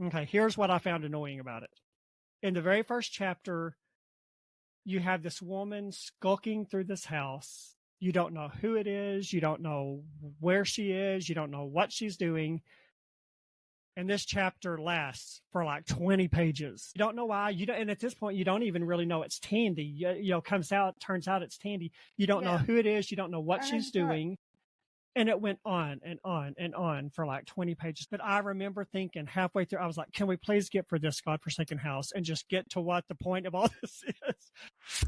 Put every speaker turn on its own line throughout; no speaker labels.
Okay, here's what I found annoying about it. In the very first chapter, you have this woman skulking through this house. You don't know who it is. You don't know where she is. You don't know what she's doing. And this chapter lasts for like 20 pages. You don't know why. And at this point, you don't even really know it's Tandy. Turns out it's Tandy. You don't know who it is. You don't know what she's doing. And it went on and on and on for like 20 pages. But I remember thinking halfway through, I was like, can we please get for this godforsaken house and just get to what the point of all this is?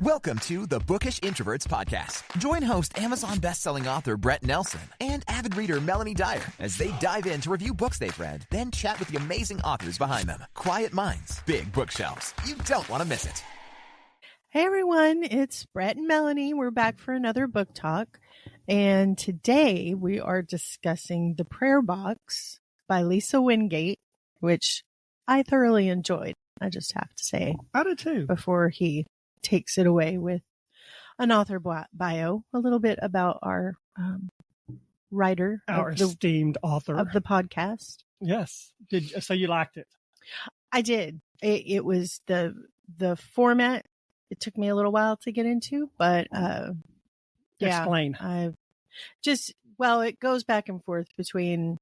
Welcome to the Bookish Introverts podcast. Join host Amazon bestselling author Brett Nelson and avid reader Melanie Dyer as they dive in to review books they've read, then chat with the amazing authors behind them. Quiet minds, big bookshelves. You don't want to miss it.
Hey everyone, it's Brett and Melanie. We're back for another book talk. And today we are discussing The Prayer Box by Lisa Wingate, which I thoroughly enjoyed. I just have to say.
I did too.
Before he takes it away with an author bio, a little bit about our writer.
Our esteemed author.
Of the podcast.
Yes. So you liked it?
I did. It was the format. It took me a little while to get into, but
explain.
It goes back and forth between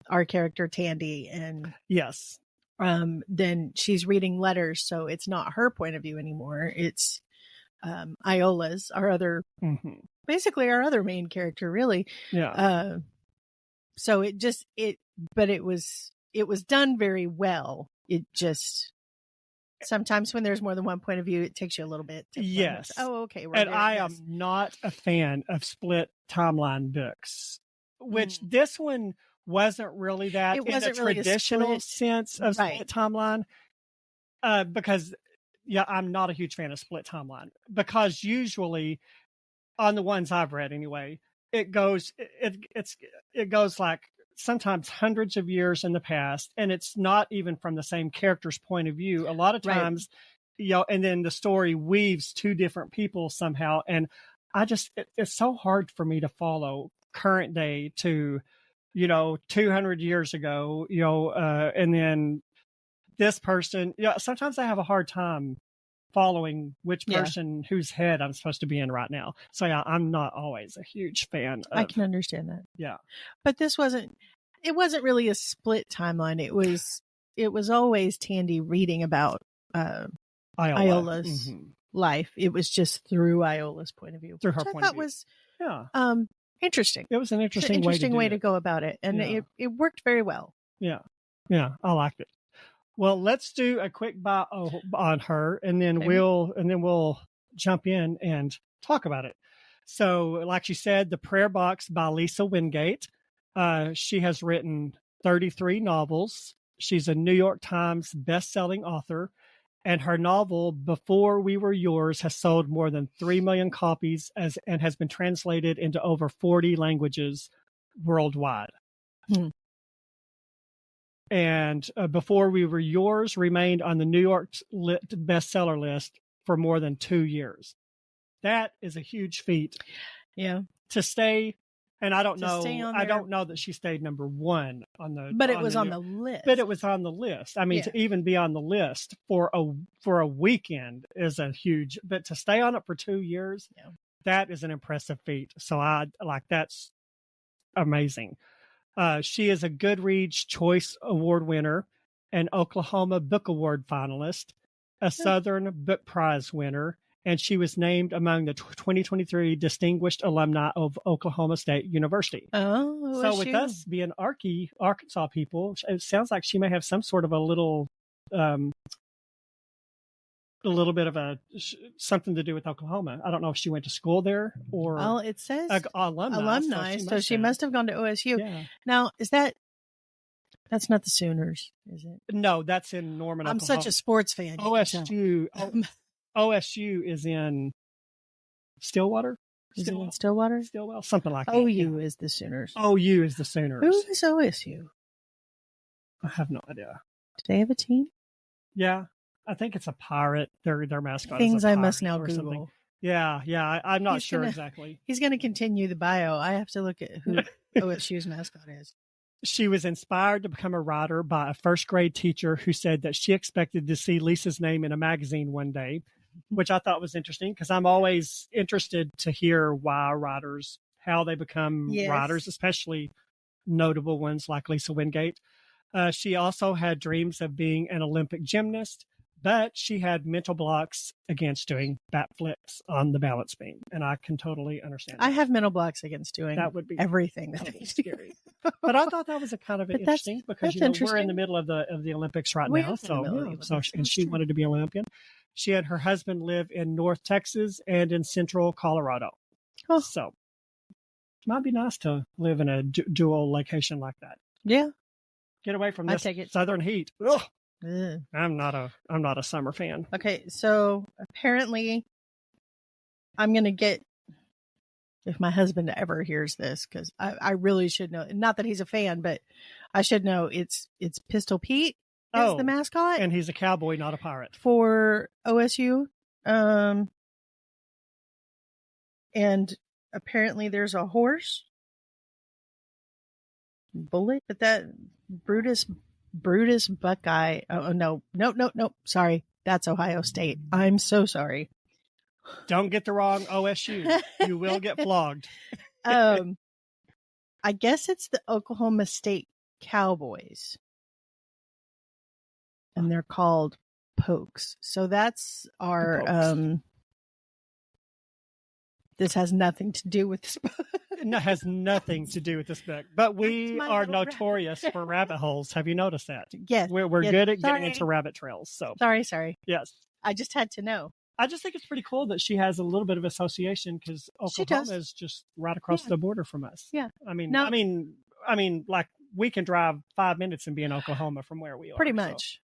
our character Tandy and
yes.
Then she's reading letters, so it's not her point of view anymore. It's Iola's, our other, basically our other main character, really.
Yeah.
So but it was done very well. It just. Sometimes when there's more than one point of view, it takes you a little bit.
Yes.
Okay.
And I am not a fan of split timeline books, which this one wasn't really that in the really traditional sense of split timeline. Because, I'm not a huge fan of split timeline because usually on the ones I've read anyway, it goes like sometimes hundreds of years in the past, and it's not even from the same character's point of view. A lot of times, and then the story weaves two different people somehow. And it's so hard for me to follow current day to, 200 years ago, and then this person, sometimes I have a hard time following which person whose head I'm supposed to be in right now. So I'm not always a huge fan of,
I can understand that.
Yeah.
But it wasn't really a split timeline. It was always Tandy reading about Iola's life. It was just through Iola's point of view.
Through her point of view.
Was interesting.
It was an interesting
way to go about it. And it worked very well.
Yeah. Yeah. I liked it. Well, let's do a quick bio on her, and then we'll jump in and talk about it. So, like she said, The Prayer Box by Lisa Wingate. She has written 33 novels. She's a New York Times best-selling author, and her novel Before We Were Yours has sold more than 3 million copies and has been translated into over 40 languages worldwide. And Before We Were Yours remained on the New York bestseller list for more than 2 years. That is a huge feat.
Yeah.
To stay, and I don't know that she stayed number one on the.
But it was on the list.
But it was on the list. I mean, to even be on the list for a weekend is a huge. But to stay on it for 2 years, that is an impressive feat. So that's amazing. She is a Goodreads Choice Award winner, an Oklahoma Book Award finalist, a Southern Book Prize winner, and she was named among the 2023 Distinguished Alumni of Oklahoma State University.
Oh,
so with us being Arkansas people, it sounds like she may have some sort of a little bit of something to do with Oklahoma. I don't know if she went to school there or.
Well, it says
alumni.
So she must have gone to OSU.
Yeah.
Now, that's not the Sooners, is it?
No, that's in Norman,
I'm
Oklahoma.
such a sports fan.
OSU is in Stillwater.
Is it in Stillwater?
Stillwell, something like that.
OU is the Sooners.
OU is the Sooners.
Who is OSU?
I have no idea.
Do they have a team?
Yeah. I think it's a pirate. Their mascot
Things
is a pirate
I must now
or
Google.
Something. Yeah. I'm not sure exactly.
He's going to continue the bio. I have to look at who OSU's mascot is.
she was inspired to become a writer by a first grade teacher who said that she expected to see Lisa's name in a magazine one day, which I thought was interesting because I'm always interested to hear why writers, how they become writers, especially notable ones like Lisa Wingate. She also had dreams of being an Olympic gymnast, but she had mental blocks against doing backflips on the balance beam. And I can totally understand that.
I have mental blocks against doing that would be everything.
That would be scary. But I thought that was a kind of interesting because we're in the middle of the Olympics right now. And she wanted to be an Olympian. She had her husband live in North Texas and in Central Colorado.
Oh.
So it might be nice to live in a dual location like that.
Yeah.
Get away from this southern heat. Ugh. I'm not a summer fan.
Okay, so apparently I'm going to get, if my husband ever hears this, because I really should know, not that he's a fan, but I should know it's Pistol Pete is the mascot.
And he's a cowboy, not a pirate.
For OSU. And apparently there's a horse. Bullet, but that Brutus Buckeye. Oh, no. Sorry. That's Ohio State. I'm so sorry.
Don't get the wrong OSU. You will get flogged.
I guess it's the Oklahoma State Cowboys. And they're called Pokes. So that's our, this has nothing to do with this book.
No, has nothing to do with this book. But we are notorious for rabbit holes. Have you noticed that?
Yes.
We're good at getting into rabbit trails. So
Sorry.
Yes.
I just had to know.
I just think it's pretty cool that she has a little bit of association because Oklahoma is just right across the border from us.
Yeah.
I mean, like we can drive 5 minutes and be in Oklahoma from where we are.
Pretty much.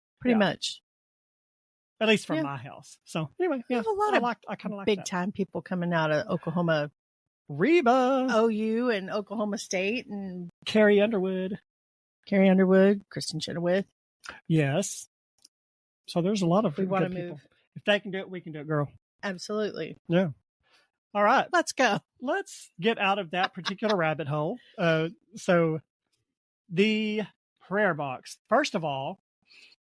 At least from my house. So anyway,
yeah, a lot
I kind of like
big time people coming out of Oklahoma,
Reba,
OU, and Oklahoma State, and
Carrie Underwood,
Kristen Chenoweth.
Yes. So there's a lot of
good people.
Move. If they can do it, we can do it, girl.
Absolutely.
Yeah. All right.
Let's go.
Let's get out of that particular rabbit hole. So the prayer box. First of all,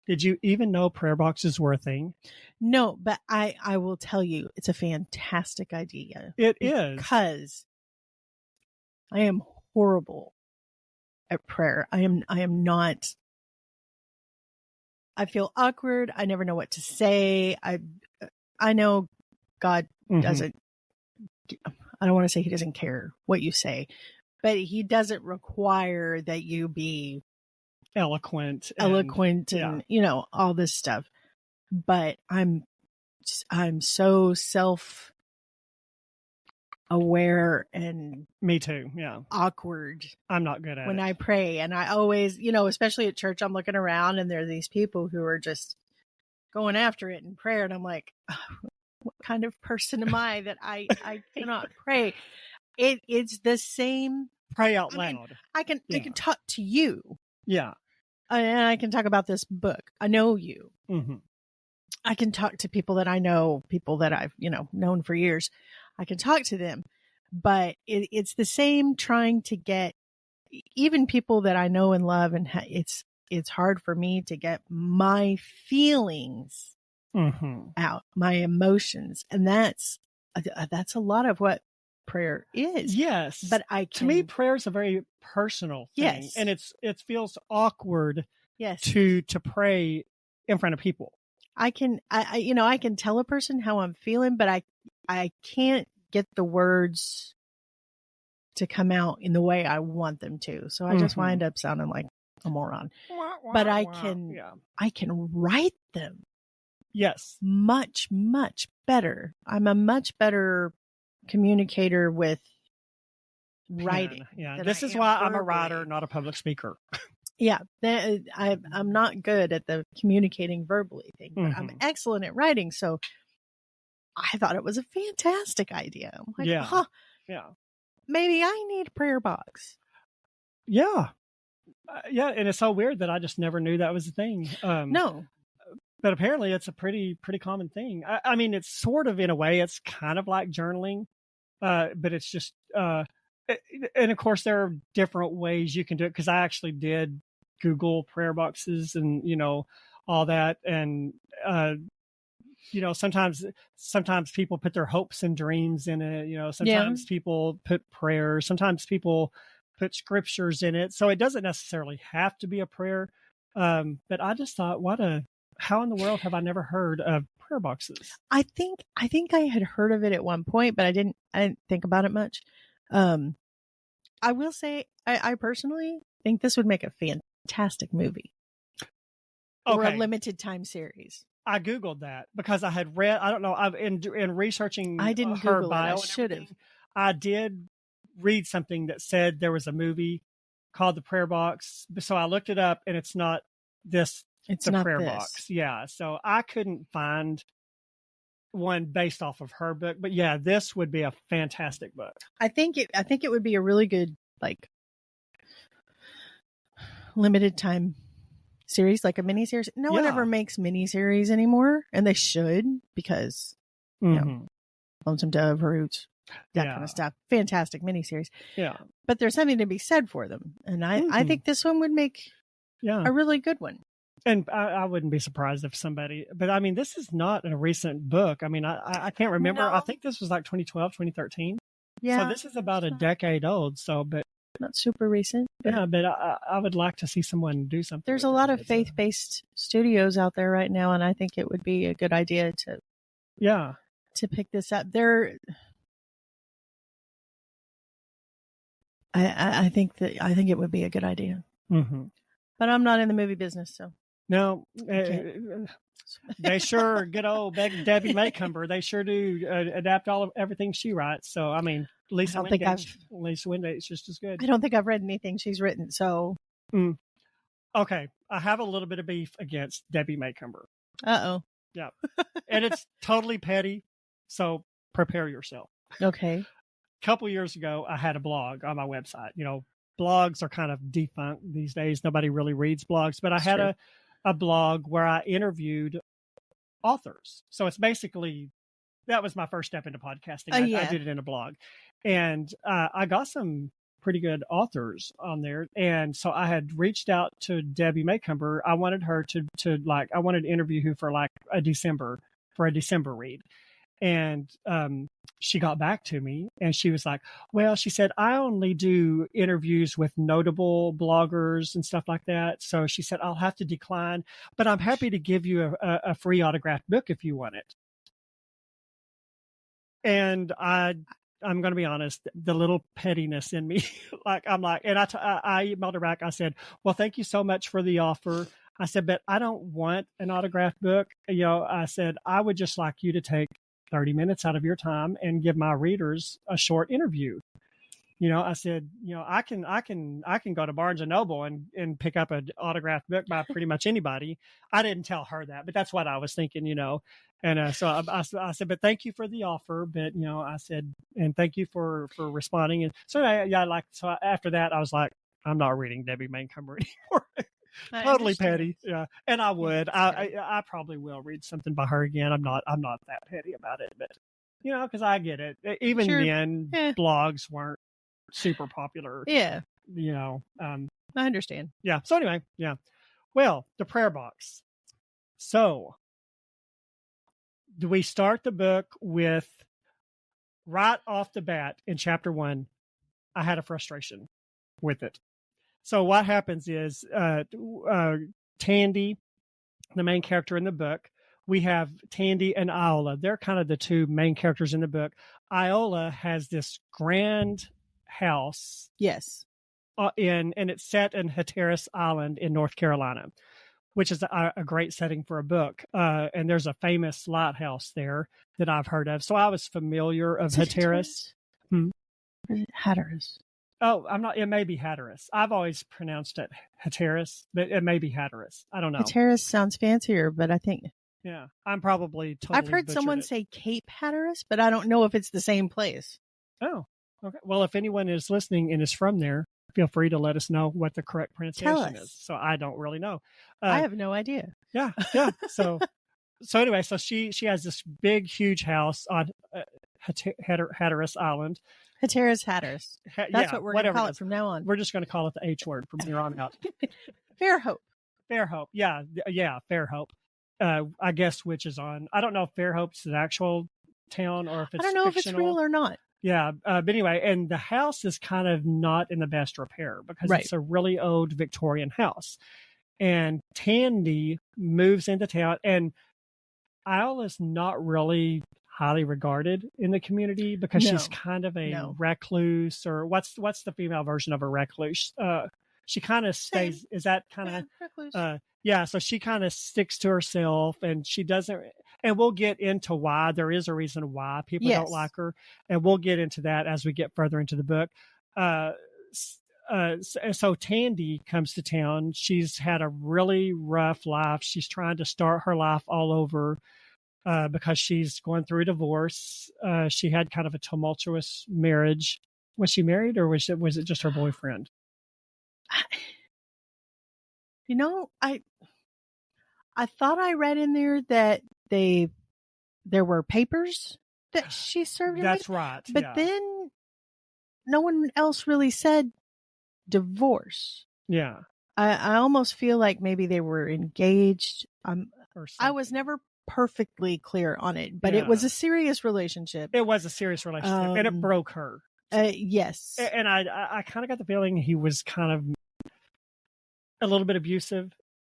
did you even know prayer boxes were a thing?
No, but I will tell you, it's a fantastic idea.
It is.
Because I am horrible at prayer. I am not. I feel awkward. I never know what to say. I know God doesn't, I don't want to say he doesn't care what you say, but he doesn't require that you be
eloquent
and all this stuff. But I'm so self-aware and
me too. Yeah.
Awkward.
I'm not good at
when I pray, and I always, especially at church, I'm looking around and there are these people who are just going after it in prayer, and I'm like, what kind of person am I that I cannot pray? It's the same.
Pray out loud.
I can talk to you.
Yeah.
And I can talk about this book. I know you.
Mm-hmm.
I can talk to people that I know, people that I've, known for years. I can talk to them, but it's the same trying to get even people that I know and love. And it's hard for me to get my feelings out, my emotions. And that's a lot of what prayer is.
Yes.
But
to me, prayer is a very personal thing.
Yes.
And it feels awkward
yes.
to pray in front of people.
I can tell a person how I'm feeling, but I can't get the words to come out in the way I want them to. So I just wind up sounding like a moron. But I can write them.
Yes.
Much, much better. I'm a much better communicator with writing.
Yeah. This is why I'm a writer, not a public speaker.
Yeah. I'm not good at the communicating verbally thing, but I'm excellent at writing. So I thought it was a fantastic idea. I'm like,
yeah.
Maybe I need a prayer box.
Yeah. And it's so weird that I just never knew that was a thing.
No.
But apparently it's a pretty common thing. I mean, it's sort of, in a way, it's kind of like journaling, but it's just and of course there are different ways you can do it, because I actually did Google prayer boxes and, all that. And, sometimes people put their hopes and dreams in it. Sometimes people put prayers, sometimes people put scriptures in it. So it doesn't necessarily have to be a prayer. But I just thought, how in the world have I never heard of prayer boxes?
I think I had heard of it at one point, but I didn't think about it much. I will say, I personally think this would make a fantastic movie or a limited time series.
I Googled that because I had read, I don't know, in researching
I didn't
her
Google
bio,
it. I should have.
I did read something that said there was a movie called The Prayer Box. So I looked it up, and it's not this.
It's
The
not
Prayer
this.
Box. Yeah. So I couldn't find one based off of her book, but yeah, this would be a fantastic book.
I think it would be a really good, like, limited time series, like a mini series. No one ever makes mini series anymore, and they should, because Lonesome Dove, Roots, that kind of stuff. Fantastic mini series.
Yeah.
But there's something to be said for them, and I think this one would make a really good one.
And I wouldn't be surprised if somebody, but I mean, this is not a recent book. I mean, I can't remember. No. I think this was like 2012, 2013. Yeah. So this is about a decade old. So, but
not super recent.
But I would like to see someone do something.
There's a lot of faith-based studios out there right now, and I think it would be a good idea to pick this up. I think it would be a good idea.
Mm-hmm.
But I'm not in the movie business, so.
No, they sure, good old Debbie Maycomber, they sure do adapt everything she writes. So, I mean, Lisa Wingate's just as good.
I don't think I've read anything she's written, so.
Okay, I have a little bit of beef against Debbie Maycomber.
Uh-oh.
Yeah, and it's totally petty, so prepare yourself.
Okay.
A couple years ago, I had a blog on my website. Blogs are kind of defunct these days. Nobody really reads blogs, but I had a blog where I interviewed authors. So it's basically, that was my first step into podcasting. I did it in a blog, and I got some pretty good authors on there. And so I had reached out to Debbie Maycomber. I wanted her I wanted to interview her for like a December read. And she got back to me, and she was like, well, she said, I only do interviews with notable bloggers and stuff like that. So she said, I'll have to decline, but I'm happy to give you a free autographed book if you want it. And I'm going to be honest, the little pettiness in me, I emailed her back. I said, well, thank you so much for the offer. I said, but I don't want an autographed book. I said, I would just like you to take 30 minutes out of your time and give my readers a short interview. I said, I can go to Barnes and Noble and pick up an autographed book by pretty much anybody. I didn't tell her that, but that's what I was thinking, And so I said, but thank you for the offer. But, I said, and thank you for responding. And so so after that, I was like, I'm not reading Debbie Maycomber anymore. Totally petty. Yeah. And I would, I probably will read something by her again. I'm not that petty about it, but cause I get it. Even then blogs weren't super popular.
Yeah.
I
understand.
Yeah. So anyway, yeah. Well, the prayer box. So do we start the book with, right off the bat in chapter 1, I had a frustration with it. So what happens is Tandy, the main character in the book, we have Tandy and Iola. They're kind of the two main characters in the book. Iola has this grand house.
Yes.
And it's set in Hatteras Island in North Carolina, which is a great setting for a book. And there's a famous lighthouse there that I've heard of. So I was familiar of Hatteras.
Hatteras.
Oh, I'm not. It may be Hatteras. I've always pronounced it Hatteras, but it may be Hatteras. I don't know.
Hatteras sounds fancier, but I think.
Yeah, I'm probably totally.
I've heard someone say Cape Hatteras, but I don't know if it's the same place.
Oh, okay. Well, if anyone is listening and is from there, feel free to let us know what the correct pronunciation is. So I don't really know.
I have no idea.
Yeah. So anyway, so she has this big, huge house on Hatteras Island.
Hatteras. That's what we're going to call it from now on.
We're just going to call it the H word from here on out.
Fairhope.
Yeah. Fairhope. I guess which is on. I don't know if Fairhope's an actual town or if it's
I don't know
fictional.
if it's real or not.
Yeah, but anyway, and the house is kind of not in the best repair because it's a really old Victorian house. And Tandy moves into town, and Iola's not really highly regarded in the community because she's kind of a recluse, or what's the female version of a recluse? She kind of stays. Is that kind of recluse? Yeah, so she kind of sticks to herself, and she doesn't. And we'll get into why. There is a reason why people don't like her, and we'll get into that as we get further into the book. So Tandy comes to town. She's had a really rough life. She's trying to start her life all over because she's going through a divorce. She had kind of a tumultuous marriage. Was she married, or was it just her boyfriend?
You know, I thought I read in there that there were papers that she served him with.
That's right.
But then no one else really said divorce.
Yeah.
I almost feel like maybe they were engaged. I was never perfectly clear on it, but it was a serious relationship.
It was a serious relationship, and it broke her.
Yes.
And I kind of got the feeling he was kind of a little bit abusive.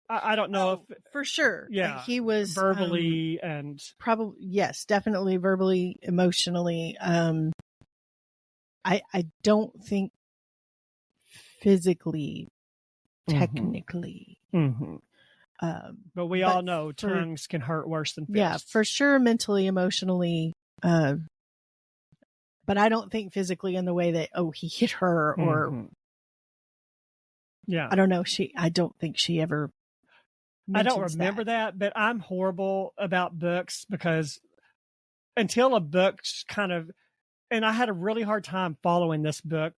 I don't know if
for sure.
Yeah,
he was
verbally and
probably definitely verbally, emotionally. I don't think physically, technically.
Mm-hmm. But we all know tongues can hurt worse than fists.
Yeah, for sure, mentally, emotionally. But I don't think physically in the way that he hit her or.
Yeah,
I don't know. I don't think she ever.
I don't remember that, but I'm horrible about books because until a book's kind of, and I had a really hard time following this book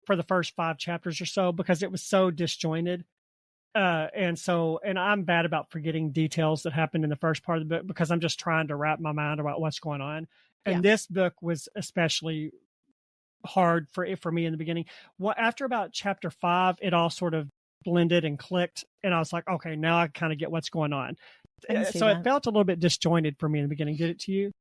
for the first 5 chapters or so because it was so disjointed. And I'm bad about forgetting details that happened in the first part of the book because I'm just trying to wrap my mind about what's going on. And this book was especially hard for me in the beginning. Well, after about chapter 5, it all sort of blended and clicked, and I was like, okay, now I kind of get what's going on. So it felt a little bit disjointed for me in the beginning. Did it to you?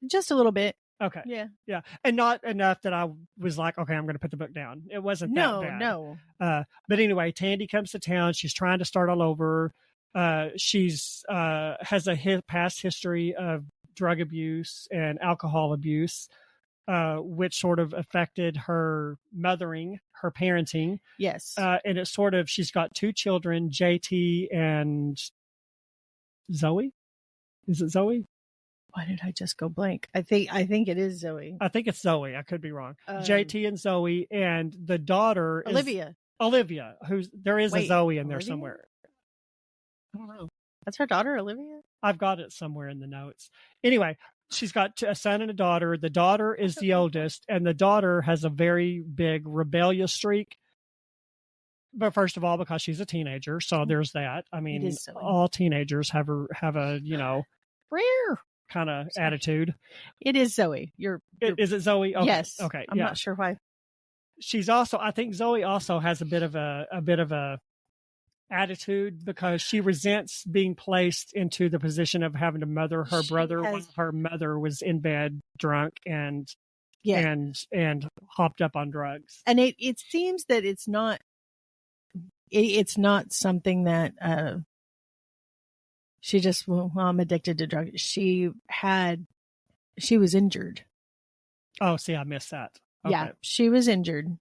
Just a little bit.
Okay.
Yeah.
And not enough that I was like, okay, I'm going to put the book down. It wasn't that bad.
No.
But anyway, Tandy comes to town. She's trying to start all over. She's has a past history of drug abuse and alcohol abuse, which sort of affected her mothering, her parenting.
Yes.
And it's sort of, she's got 2 children, JT and Zoe. Is it Zoe?
Why did I just go blank? I think it is Zoe.
I think it's Zoe. I could be wrong. JT and Zoe, and the daughter
Olivia.
Olivia, there is a Zoe in there somewhere. I don't know.
That's her daughter, Olivia?
I've got it somewhere in the notes. Anyway, she's got a son and a daughter. The daughter is the oldest, and the daughter has a very big rebellious streak. But first of all, because she's a teenager, so there's that. I mean, all teenagers have a rare kind of attitude.
It is Zoe.
Is it Zoe? Okay.
Yes.
Okay.
I'm not sure why.
She's also, I think Zoe also has a bit of a attitude because she resents being placed into the position of having to mother her brother when her mother was in bed drunk and hopped up on drugs.
And it seems that it's not something that she just, I'm addicted to drugs. She was injured.
Oh, see, I missed that. Okay.
Yeah, she was injured.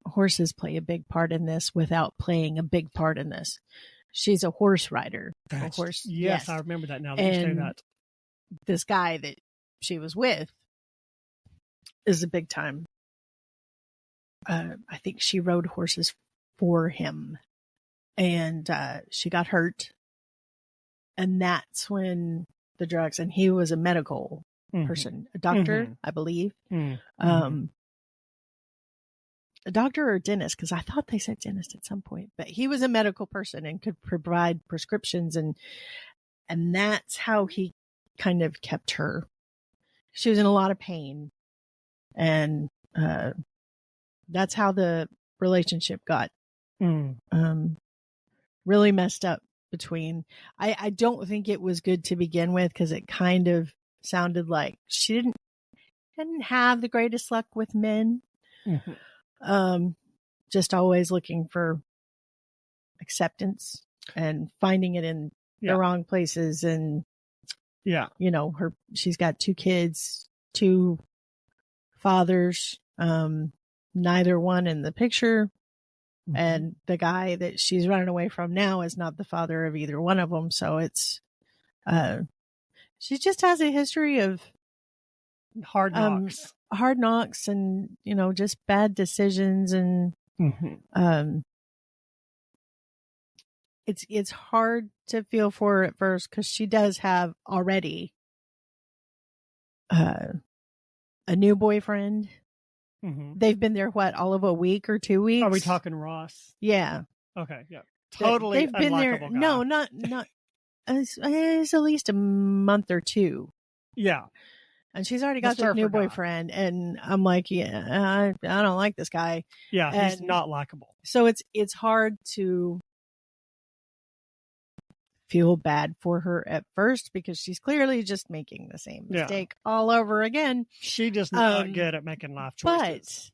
Horses play a big part in this without playing a big part in this. She's a horse rider.
Yes, I remember that now that you say that.
This guy that she was with is a big time. I think she rode horses for him, and she got hurt. And that's when the drugs, and he was a medical person, a doctor, I believe. A doctor or a dentist, because I thought they said dentist at some point, but he was a medical person and could provide prescriptions, and that's how he kind of kept her. she was in a lot of pain. And that's how the relationship got really messed up between. I don't think it was good to begin with, because it kind of sounded like she didn't have the greatest luck with men. Just always looking for acceptance and finding it in the wrong places. And she's got 2 kids, 2 fathers, neither one in the picture. And the guy that she's running away from now is not the father of either one of them. So it's, she just has a history of
hard
knocks and, just bad decisions. And, it's hard to feel for her at first, because she does have already, a new boyfriend. They've been there, all of a week or 2 weeks?
Are we talking Ross?
Yeah.
Okay, yeah. Totally
They've been there.
Guy.
No, not. It's at least a month or 2.
Yeah.
And she's already got this new boyfriend. And I'm like, I don't like this guy.
Yeah, he's not likable.
So it's hard to feel bad for her at first, because she's clearly just making the same mistake all over again.
She just not good at making life choices.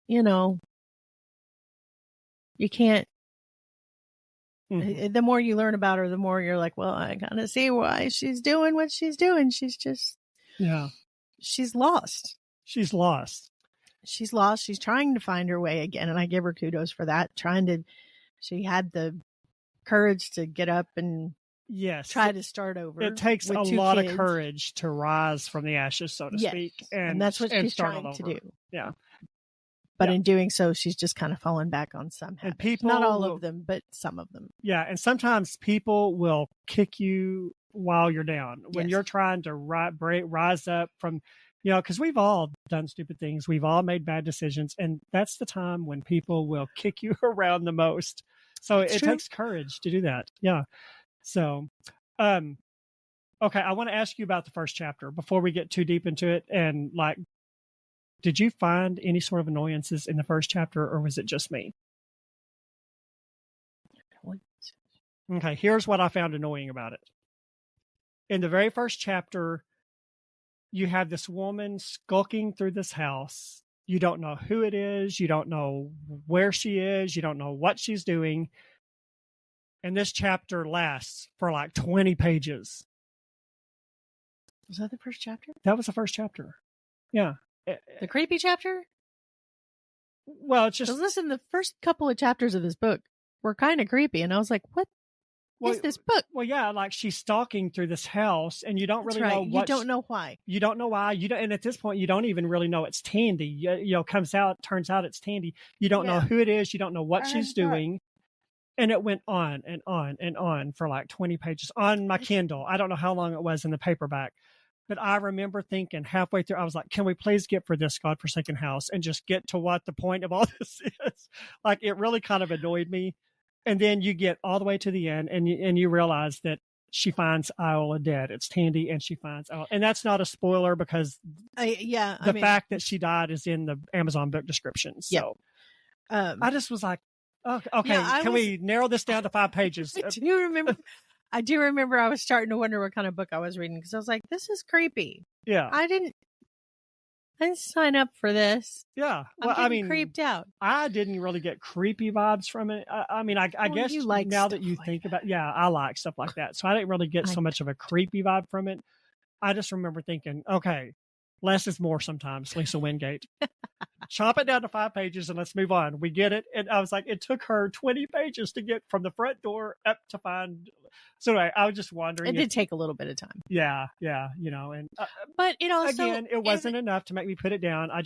But, you can't, the more you learn about her, the more you're like, well, I kind of see why she's doing what she's doing. She's just, she's lost.
She's lost.
She's lost. She's trying to find her way again. And I give her kudos for that. She had the courage to get up and try to start over.
It takes a lot of courage to rise from the ashes, so to speak. And
that's what she's trying to do.
Yeah.
But in doing so, she's just kind of fallen back on some habits. And people, not all of them, but some of them.
Yeah. And sometimes people will kick you while you're down, when you're trying to rise up from, because we've all done stupid things. We've all made bad decisions. And that's the time when people will kick you around the most. So it takes courage to do that. Yeah. So, okay. I want to ask you about the first chapter before we get too deep into it. And did you find any sort of annoyances in the first chapter, or was it just me? Okay. Here's what I found annoying about it. In the very first chapter, you have this woman skulking through this house. You don't know who it is. You don't know where she is. You don't know what she's doing. And this chapter lasts for 20 pages.
Was that the first chapter?
That was the first chapter. Yeah.
The creepy chapter?
Well, it's just...
Listen, the first couple of chapters of this book were kind of creepy. And I was like, what is this book?
Well, yeah, she's stalking through this house, and you don't really know what...
You don't know why.
You don't know why. And at this point, you don't even really know it's Tandy. Turns out it's Tandy. You don't know who it is. You don't know what she's doing. And it went on and on and on for 20 pages on my Kindle. I don't know how long it was in the paperback. But I remember thinking halfway through, I was like, can we please get for this godforsaken house and just get to what the point of all this is? It really kind of annoyed me. And then you get all the way to the end, and you realize that she finds Iola dead. It's Tandy, and she finds Iola. And that's not a spoiler, because the fact that she died is in the Amazon book description. So I just was like, okay, can we narrow this down to 5 pages?
I do remember I was starting to wonder what kind of book I was reading, because I was like, this is creepy.
Yeah.
I didn't sign up for this.
Yeah.
Well, I'm getting creeped out.
I didn't really get creepy vibes from it. I guess now that you think about I like stuff like that. So I didn't really get so much of a creepy vibe from it. I just remember thinking, okay, less is more sometimes, Lisa Wingate. Chop it down to 5 pages and let's move on. We get it. And I was like, it took her 20 pages to get from the front door up to find. So anyway, I was just wondering.
It did take a little bit of time.
Yeah. And
but it also,
again, it wasn't enough to make me put it down. I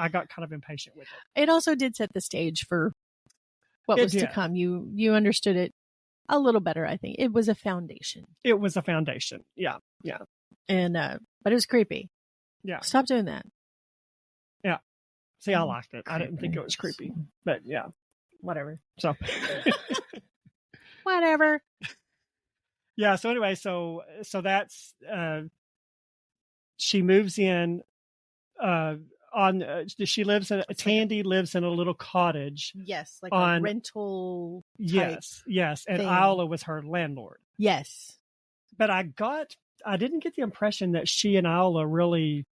got kind of impatient with it.
It also did set the stage for what was to come. You understood it a little better, I think. It was a foundation.
It was a foundation. Yeah.
And but it was creepy.
Yeah.
Stop doing that.
Yeah. See, I liked it. I didn't think it was creepy, but yeah, whatever. So,
whatever.
Yeah. So anyway, so that's she moves in she lives in Tandy lives in a little cottage.
Yes, like a rental type
yes, and
thing.
Iola was her landlord.
Yes.
But I didn't get the impression that she and Iola really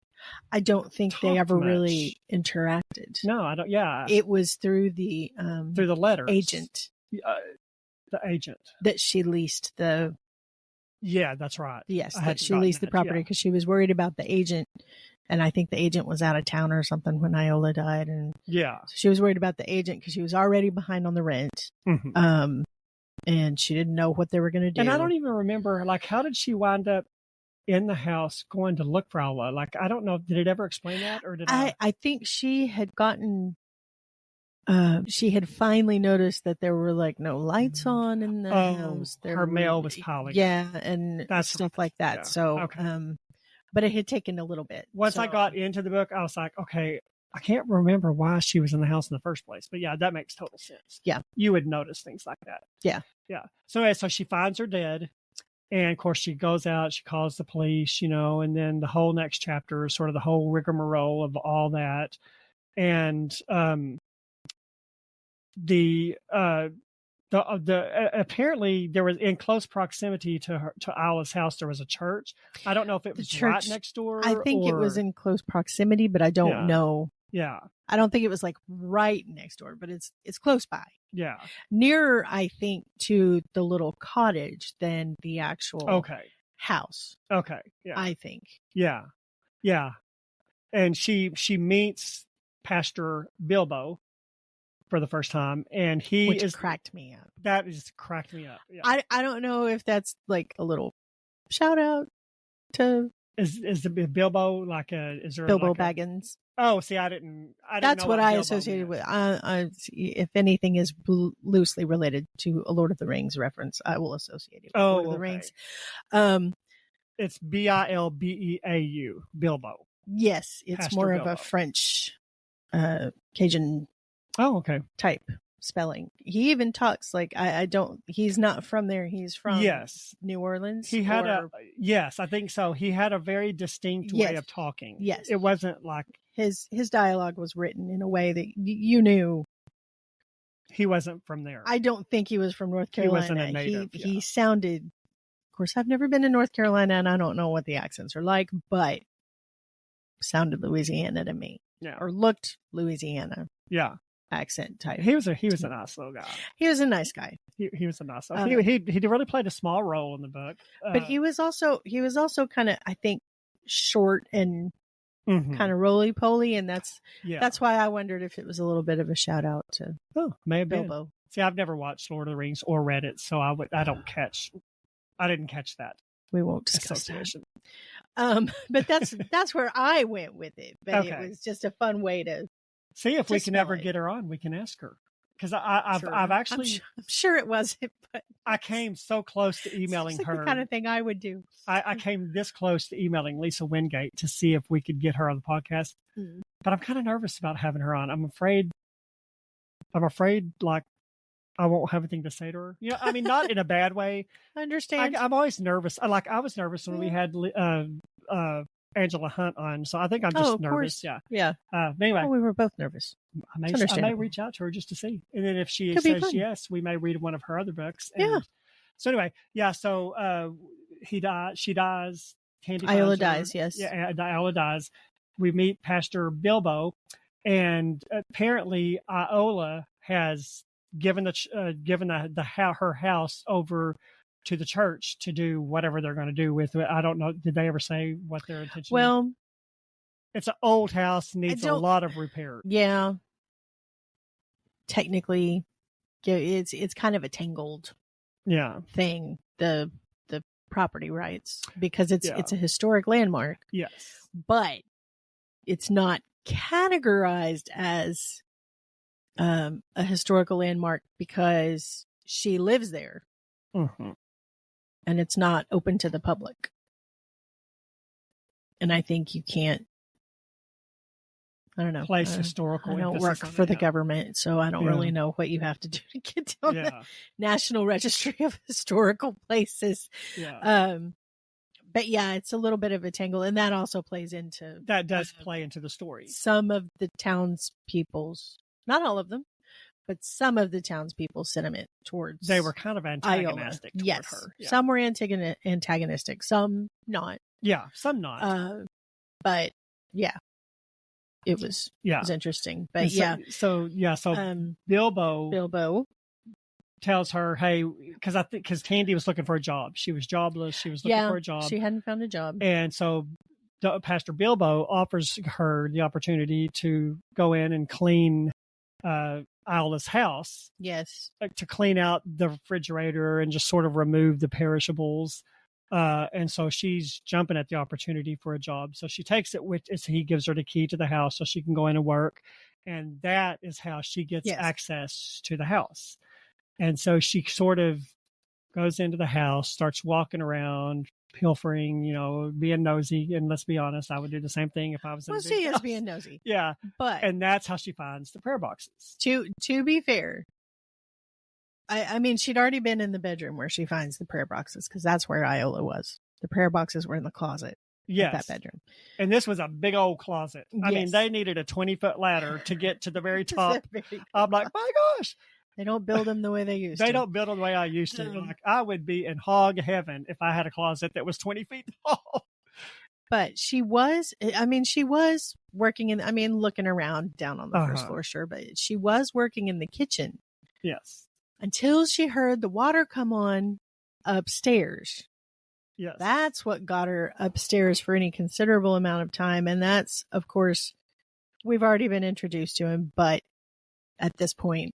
I don't think they ever really interacted.
No, I don't. Yeah.
It was through the
letters.
Agent.
The agent.
That she leased the
Yeah, that's right.
Yes, that she leased the property because she was worried about the agent. And I think the agent was out of town or something when Iola died. And so she was worried about the agent because she was already behind on the rent.
Mm-hmm.
And she didn't know what they were going to do.
And I don't even remember, like, how did she wind up in the house going to look for Iola? Like, I don't know. Did it ever explain that? Or did I
think she had gotten, she had finally noticed that there were like no lights on in the house.
Her mail was piling.
Yeah. And stuff like that.
Yeah.
So,
okay.
But it had taken a little bit.
Once I got into the book, I was like, okay, I can't remember why she was in the house in the first place. But yeah, that makes total sense.
Yeah.
You would notice things like that.
Yeah.
Yeah. So anyway, so she finds her dead. And of course, she goes out, she calls the police, and then the whole next chapter is sort of the whole rigmarole of all that. And apparently there was in close proximity to Iola's house, there was a church. I don't know if it was right next door.
I think it was in close proximity, but I don't know.
Yeah.
I don't think it was like right next door, but it's close by.
Yeah.
Nearer, I think, to the little cottage than the actual house.
Okay. Yeah.
I think.
Yeah. Yeah. And she meets Pastor Bilbo for the first time, and
Which cracked me up.
That is cracked me up. Yeah.
I don't know if that's like a little shout out to
is the Bilbo like is there
Bilbo
like
Baggins?
Oh, see, I didn't
That's
know
what I
Bilbo
associated with. If anything is loosely related to a Lord of the Rings reference, I will associate it with Lord of the Rings.
It's Bilbeau, Bilbo.
Yes, it's
Pastor
more
Bilbo.
of a French Cajun type spelling. He even talks like he's not from there. He's from New Orleans.
He had I think so. He had a very distinct way of talking.
Yes.
It wasn't like
his dialogue was written in a way that you knew
he wasn't from there.
I don't think he was from North Carolina.
He wasn't a native.
He sounded, of course, I've never been to North Carolina and I don't know what the accents are like, but sounded Louisiana to me.
Yeah.
Or looked Louisiana.
Yeah.
Accent type.
He was a nice little guy.
He was a nice guy.
He was a nice guy. He really played a small role in the book.
But he was also kind of, I think, short and kind of roly-poly, and that's why I wondered if it was a little bit of a shout out to Bilbo.
See, I've never watched Lord of the Rings or read it, so I didn't catch that.
We won't discuss that. But that's where I went with it. But it was just a fun way to
see if we can ever get her on. We can ask her. Because I've actually...
I'm sure it wasn't, but...
I came so close to emailing her.
The kind of thing I would do.
I came this close to emailing Lisa Wingate to see if we could get her on the podcast. Mm. But I'm kind of nervous about having her on. I'm afraid like I won't have anything to say to her. I mean, not in a bad way.
I understand.
I'm always nervous. I was nervous when we had Angela Hunt on, so I think I'm just nervous.
Course.
Yeah. Anyway,
we were both nervous.
I may reach out to her just to see, and then if she says yes, we may read one of her other books. And so anyway, So he dies. She dies. Tandy
Iola dies. Yes.
Yeah. Iola dies. We meet Pastor Bilbo, and apparently Iola has given her house over to the church to do whatever they're going to do with it. I don't know. Did they ever say what their intention?
Well,
it's an old house, needs a lot of repair.
Yeah. Technically, it's kind of a tangled thing, the property rights, because it's a historic landmark.
Yes.
But it's not categorized as a historical landmark because she lives there.
Mm-hmm.
And it's not open to the public. And I think you can't, I don't know.
Place historical.
I don't work for the government, so I don't really know what you have to do to get on the National Registry of Historical Places.
Yeah.
But yeah, it's a little bit of a tangle, and that also plays into
that does play into the story.
Some of the townspeople's, not all of them, but some of the townspeople's sentiment towards
they were kind of antagonistic
Iola.
toward her.
Yeah. Some were antagonistic, some not.
Yeah, some not.
But yeah, it was interesting. But
so Bilbo tells her, hey, because Tandy was looking for a job. She was jobless. She was looking for a job.
She hadn't found a job.
And so Pastor Bilbo offers her the opportunity to go in and clean Iola's house.
Yes.
To clean out the refrigerator and just sort of remove the perishables. And so she's jumping at the opportunity for a job. So she takes it, he gives her the key to the house so she can go in and work. And that is how she gets access to the house. And so she sort of goes into the house, starts walking around, pilfering, being nosy. And let's be honest, I would do the same thing if I was in the
she
house.
is being nosy.
Yeah.
But
and that's how she finds the prayer boxes.
To be fair, I mean, she'd already been in the bedroom where she finds the prayer boxes, because that's where Iola was. The prayer boxes were in the closet.
Yes.
That bedroom.
And this was a big old closet. I mean, they needed a 20-foot ladder to get to the very top. I'm like, my gosh.
They don't build them the way they used to.
They don't build them the way I used to. Like, I would be in hog heaven if I had a closet that was 20 feet tall.
But she was working looking around down on the first floor, sure. But she was working in the kitchen.
Yes.
Until she heard the water come on upstairs.
Yes.
That's what got her upstairs for any considerable amount of time. And that's, of course, we've already been introduced to him, but at this point,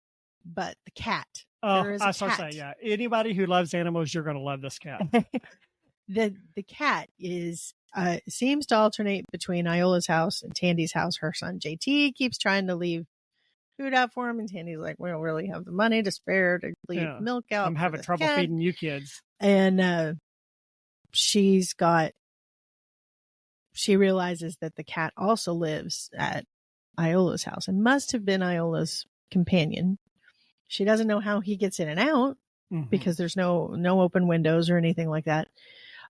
the cat.
Oh, I was going to say, yeah. Anybody who loves animals, you're going to love this cat.
The cat seems to alternate between Iola's house and Tandy's house. Her son JT keeps trying to leave food out for him, and Tandy's like, we don't really have the money to spare to leave milk out.
I'm having trouble feeding you kids.
And she realizes that the cat also lives at Iola's house and must have been Iola's companion. She doesn't know how he gets in and out because there's no open windows or anything like that.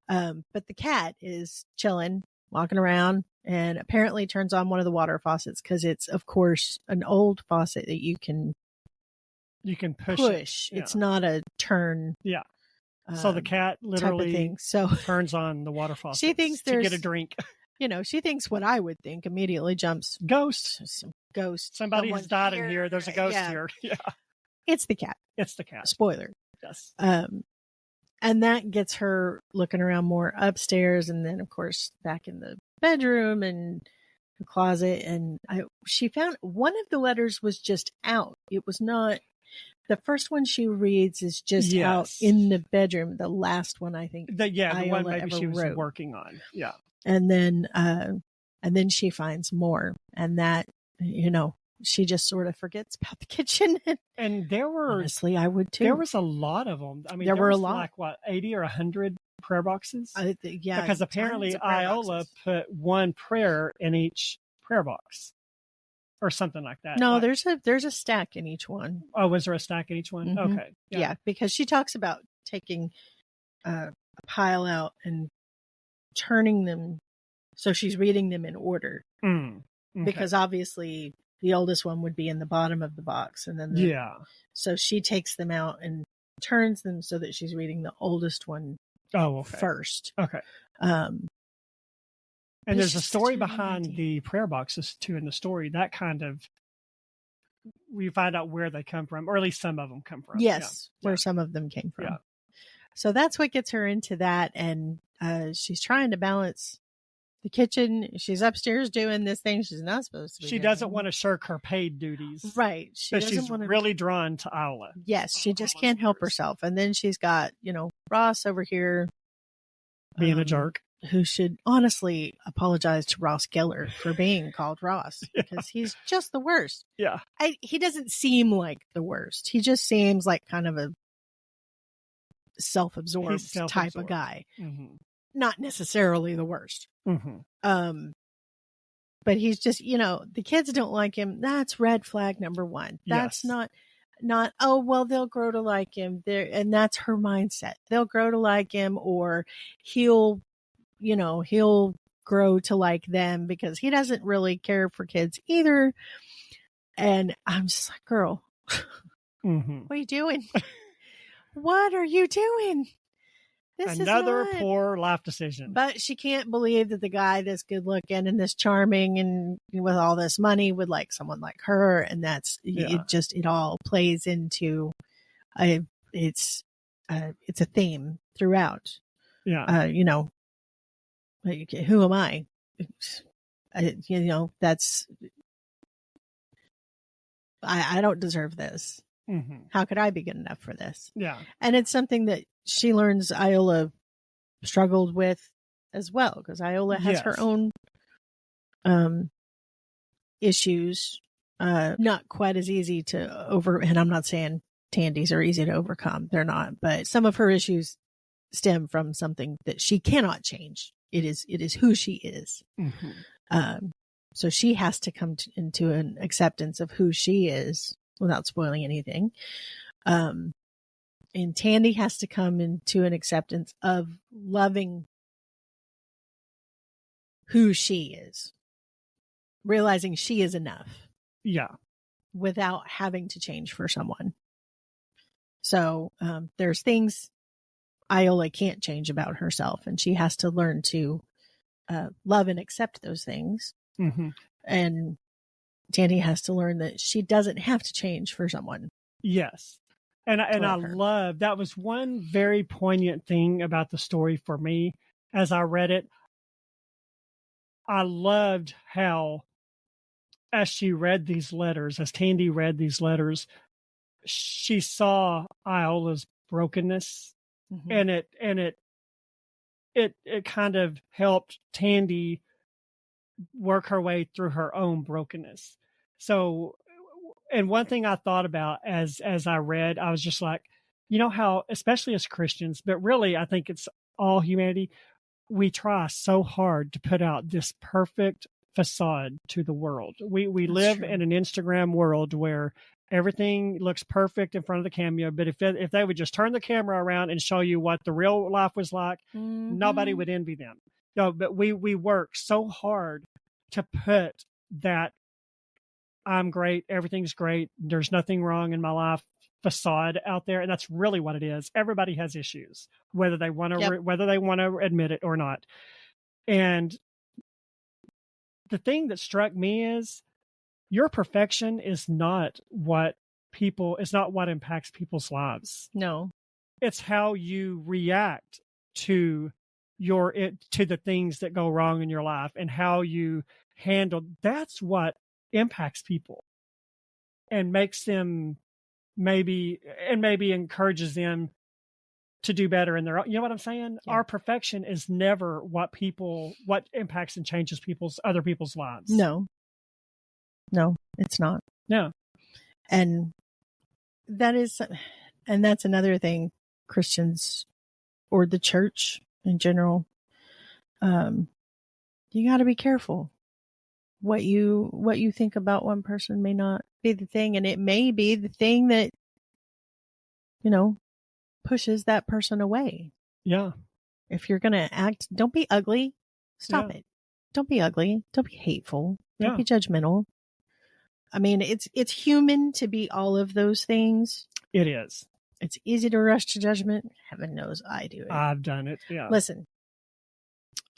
But the cat is chilling, walking around, and apparently turns on one of the water faucets, because it's, of course, an old faucet that you can push.
Yeah.
It's not a turn.
Yeah. So the cat literally turns on the water faucet.
She thinks
to get a drink.
She thinks what I would think immediately jumps.
Ghost. Somebody has died in here. There's a ghost here. Yeah.
It's the cat.
It's the cat.
Spoiler.
Yes.
And that gets her looking around more upstairs, and then, of course, back in the bedroom and the closet. And she found one of the letters was just out. It was not. The first one she reads is just out in the bedroom. The last one, I think.
The one maybe she was working on. Yeah.
And then she finds more, and that, she just sort of forgets about the kitchen.
And there were,
honestly, I would too.
There was a lot of them. I mean,
there were
was
a lot.
Like 80 or 100 prayer boxes?
Yeah.
Because apparently Iola put one prayer in each prayer box. Or something like that.
No, there's a stack in each one.
Oh, was there a stack in each one?
Mm-hmm.
Okay.
Yeah, because she talks about taking a pile out and turning them. So she's reading them in order.
Okay.
Because obviously the oldest one would be in the bottom of the box. And then so she takes them out and turns them so that she's reading the oldest one first.
Okay. And there's a story behind the prayer boxes, too, in the story. That kind of, we find out where they come from, or at least some of them come from.
Yes, where some of them came from.
Yeah.
So that's what gets her into that. And she's trying to balance the kitchen. She's upstairs doing this thing she's not supposed to be doing.
She doesn't want to shirk her paid duties.
Right.
She's really drawn to Iola.
Yes, she just can't help herself. And then she's got, Ross over here.
Being a jerk.
Who should honestly apologize to Ross Geller for being called Ross, because he's just the worst.
Yeah.
He doesn't seem like the worst. He just seems like kind of a self-absorbed type of guy. Mm-hmm. Not necessarily the worst.
Mm-hmm.
But he's just, the kids don't like him. That's red flag number one. That's not, oh, well, they'll grow to like him. And that's her mindset. They'll grow to like him, or he'll he'll grow to like them because he doesn't really care for kids either. And I'm just like, girl,
mm-hmm.
What are you doing? What are you doing? This
Another
is
poor life decision.
But she can't believe that the guy that's good looking and this charming and with all this money would like someone like her. And that's it all plays into it's a theme throughout.
Yeah.
Who am I? That's I don't deserve this.
Mm-hmm.
How could I be good enough for this?
Yeah.
And it's something that she learns Iola struggled with as well, because Iola has her own issues, not quite as easy to and I'm not saying Tandy's are easy to overcome. They're not, but some of her issues stem from something that she cannot change. It is who she is.
Mm-hmm.
So she has to come into an acceptance of who she is without spoiling anything. And Tandy has to come into an acceptance of loving who she is, realizing she is enough.
Yeah.
Without having to change for someone. So there's things Iola can't change about herself, and she has to learn to love and accept those things.
Mm-hmm.
And Tandy has to learn that she doesn't have to change for someone.
Yes. And I love, that was one very poignant thing about the story for me as I read it. I loved how, as she read these letters, as Tandy read these letters, she saw Iola's brokenness,
mm-hmm.
and it kind of helped Tandy work her way through her own brokenness. So, and one thing I thought about as I read, I was just like, how, especially as Christians, but really I think it's all humanity, we try so hard to put out this perfect facade to the world. We live in an Instagram world where everything looks perfect in front of the camera, but if they would just turn the camera around and show you what the real life was like,
mm-hmm.
nobody would envy them. No, but we work so hard to put that I'm great, everything's great, there's nothing wrong in my life facade out there, and that's really what it is. Everybody has issues, whether they want to admit it or not. And the thing that struck me is your perfection is not what impacts people's lives.
No.
It's how you react to the things that go wrong in your life and how you handle. That's what impacts people and makes them maybe encourages them to do better in their own. You know what I'm saying? Yeah. Our perfection is never what impacts and changes other people's lives.
No, it's not.
No.
And that's another thing Christians or the church in general, you got to be careful. What you think about one person may not be the thing, and it may be the thing that, pushes that person away.
Yeah.
If you're going to act, don't be ugly. Stop it. Don't be ugly. Don't be hateful. Don't be judgmental. I mean, it's human to be all of those things.
It is.
It's easy to rush to judgment. Heaven knows I do it.
I've done it. Yeah.
Listen,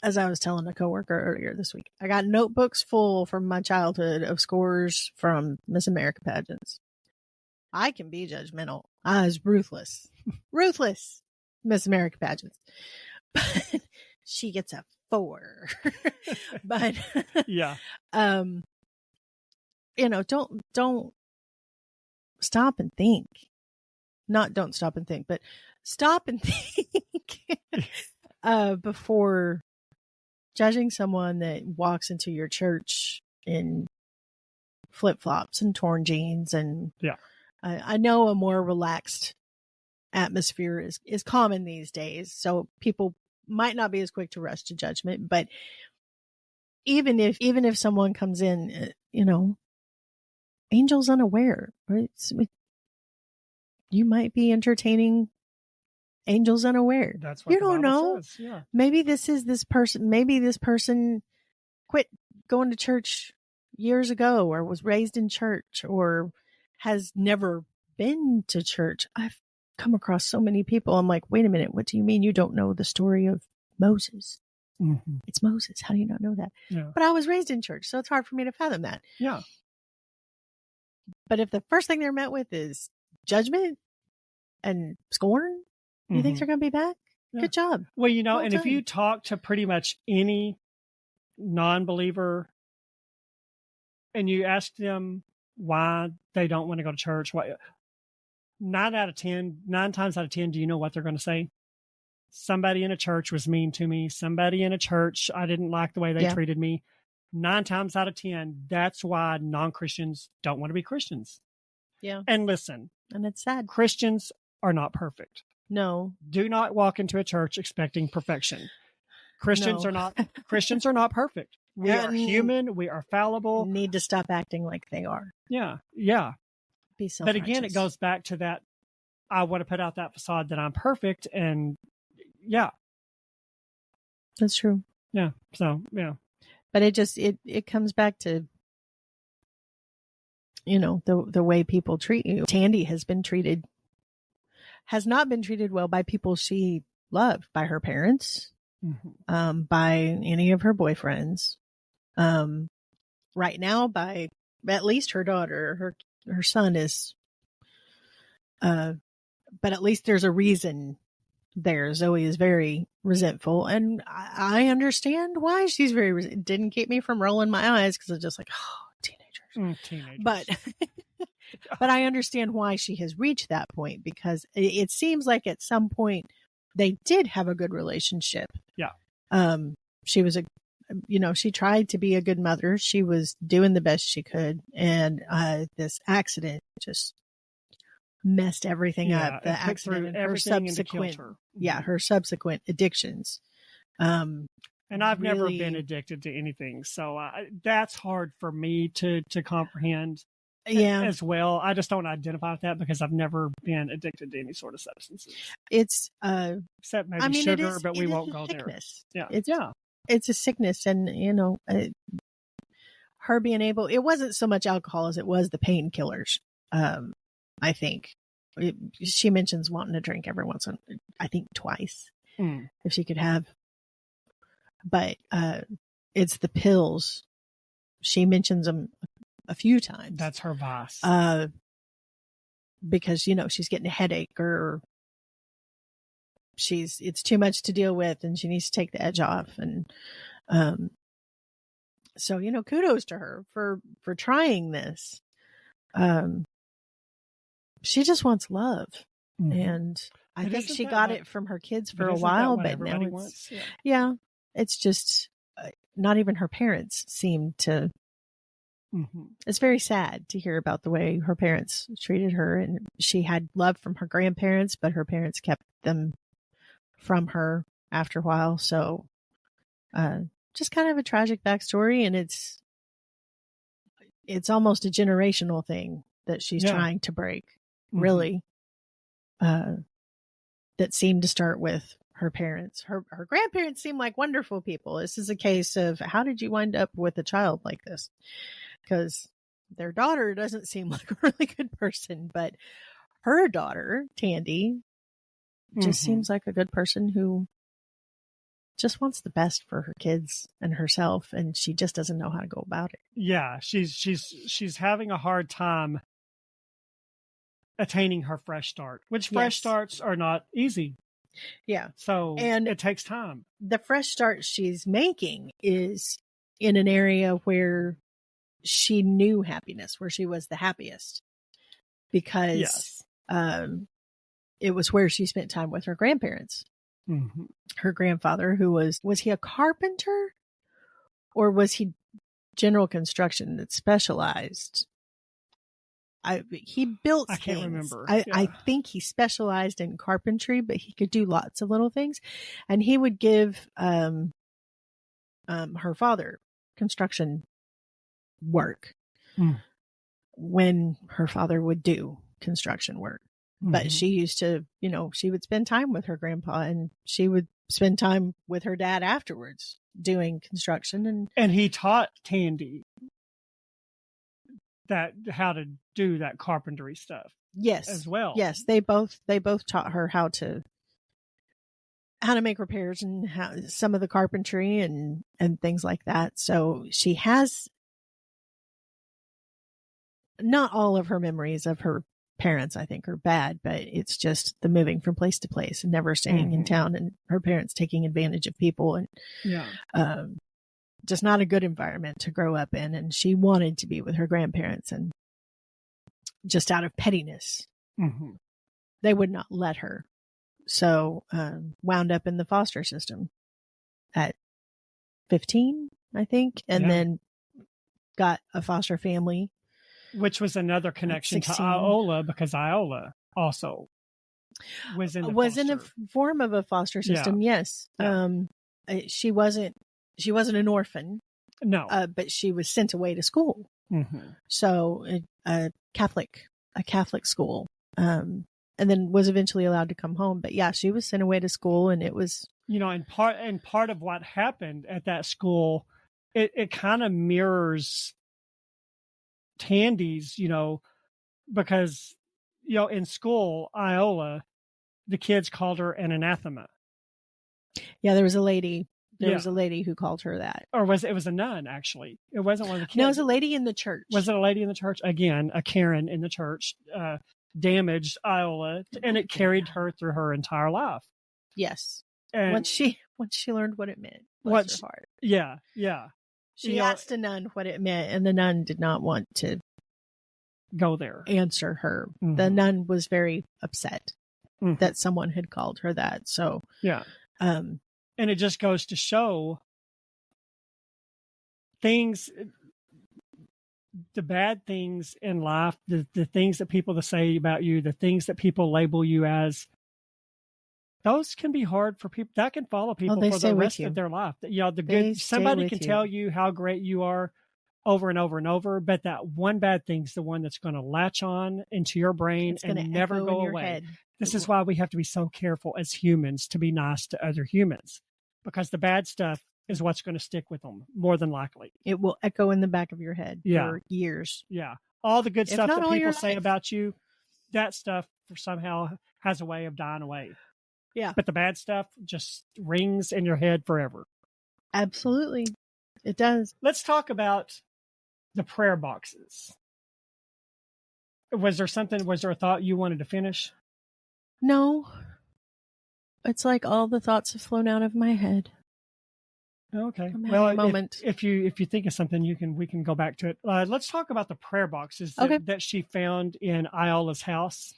as I was telling a coworker earlier this week, I got notebooks full from my childhood of scores from Miss America pageants. I can be judgmental. I was ruthless. Ruthless Miss America pageants. But she gets a 4. But
yeah.
Don't stop and think. Not don't stop and think, but stop and think before judging someone that walks into your church in flip-flops and torn jeans. And I know a more relaxed atmosphere is common these days, so people might not be as quick to rush to judgment. But even if someone comes in, angels unaware, right? You might be entertaining angels unaware.
That's what
you
the
don't
Bible
know.
says. Yeah.
Maybe this is this person. Maybe this person quit going to church years ago, or was raised in church, or has never been to church. I've come across so many people. I'm like, wait a minute. What do you mean you don't know the story of Moses?
Mm-hmm.
It's Moses. How do you not know that?
Yeah.
But I was raised in church, so it's hard for me to fathom that.
Yeah.
But if the first thing they're met with is judgment and scorn, you think they're going to be back? Yeah. Good job.
Well, and if you talk to pretty much any non-believer and you ask them why they don't want to go to church, 9 times out of 10, do you know what they're going to say? Somebody in a church was mean to me. Somebody in a church, I didn't like the way they treated me. 9 times out of 10, that's why non-Christians don't want to be Christians.
Yeah.
And listen.
And it's sad.
Christians are not perfect.
No.
Do not walk into a church expecting perfection. Christians are not perfect. We are human. We are fallible.
Need to stop acting like they are.
Yeah. Yeah.
Be self-righteous.
But again, it goes back to that. I want to put out that facade that I'm perfect. And yeah.
That's true.
Yeah. So, yeah.
But it comes back to, the way people treat you. Tandy has not been treated well by people she loved, by her parents, by any of her boyfriends, right now by at least her daughter. Her son is, but at least there's a reason there. Zoe is very resentful, and I understand why she's very didn't keep me from rolling my eyes, because it's just like, teenagers. But I understand why she has reached that point, because it seems like at some point they did have a good relationship.
Yeah.
She was she tried to be a good mother. She was doing the best she could, and this accident just messed everything up. The accident and her subsequent, her subsequent addictions.
And I've never been addicted to anything, so that's hard for me to comprehend.
Yeah,
as well. I just don't identify with that because I've never been addicted to any sort of substances.
It's
except maybe sugar, but we won't go there. Yeah,
it's a sickness, and her being able. It wasn't so much alcohol as it was the painkillers. I think she mentions wanting to drink every once in, I think twice, if she could have. But it's the pills. She mentions them a few times.
That's her vice.
Because she's getting a headache, or it's too much to deal with, and she needs to take the edge off. And so kudos to her for trying this. She just wants love, and I think she got it from her kids for a while, but now it's it's just not even her parents seem to. It's very sad to hear about the way her parents treated her, and she had love from her grandparents, but her parents kept them from her after a while. So just kind of a tragic backstory, and it's almost a generational thing that she's trying to break, really, that seemed to start with her parents. Her grandparents seem like wonderful people. This is a case of, how did you wind up with a child like this? Because their daughter doesn't seem like a really good person, but her daughter, Tandy, just seems like a good person who just wants the best for her kids and herself, and she just doesn't know how to go about it.
Yeah, she's having a hard time attaining her fresh start, which fresh starts are not easy.
Yeah.
So and it takes time.
The fresh start she's making is in an area where she knew happiness, where she was the happiest, because it was where she spent time with her grandparents. Her grandfather, who was he a carpenter, or was he general construction that specialized? He built
I
things.
can't remember.
I think he specialized in carpentry, but he could do lots of little things, and he would give her father construction work when her father would do construction work. But she used to, she would spend time with her grandpa, and she would spend time with her dad afterwards doing construction.
And he taught Tandy how to do that carpentry stuff.
Yes.
As well.
Yes. They both taught her how to make repairs and some of the carpentry and things like that. So she has not all of her memories of her parents, I think, are bad, but it's just the moving from place to place and never staying in town, and her parents taking advantage of people, and just not a good environment to grow up in. And she wanted to be with her grandparents, and just out of pettiness, they would not let her. So wound up in the foster system at 15, I think, and then got a foster family.
Which was another connection to Iola, because Iola also was in a
form of a foster system. Yeah. Yes. Yeah. She wasn't an orphan.
No.
But she was sent away to school. So a Catholic school. And then was eventually allowed to come home. But yeah, she was sent away to school, and it was,
and part of what happened at that school, it kind of mirrors Tandy's, because, in school, Iola, the kids called her an anathema.
Yeah, there was a lady. There was a lady who called her that.
Or it was a nun, actually. It wasn't one of the kids.
No, it was a lady in the church.
Was it a lady in the church? Again, a Karen in the church damaged Iola, and it carried her through her entire life.
Yes. And once she learned what it meant, bless her heart.
Yeah, yeah.
She asked a nun what it meant, and the nun did not want to
go there,
answer her. The nun was very upset that someone had called her that. So,
yeah. And it just goes to show things, the bad things in life, the things that people say about you, the things that people label you as, those can be hard for people. That can follow people for the rest of their life. Somebody can tell you how great you are over and over and over, but that one bad thing's the one that's going to latch on into your brain and never go away. This is why we have to be so careful as humans to be nice to other humans, because the bad stuff is what's going to stick with them more than likely.
It will echo in the back of your head for years.
Yeah. All the good stuff that people say about you, that stuff somehow has a way of dying away.
Yeah.
But the bad stuff just rings in your head forever.
Absolutely. It does.
Let's talk about the prayer boxes. Was there a thought you wanted to finish?
No. It's like all the thoughts have flown out of my head.
Okay. Well, if you think of something, we can go back to it. Let's talk about the prayer boxes that she found in Iola's house.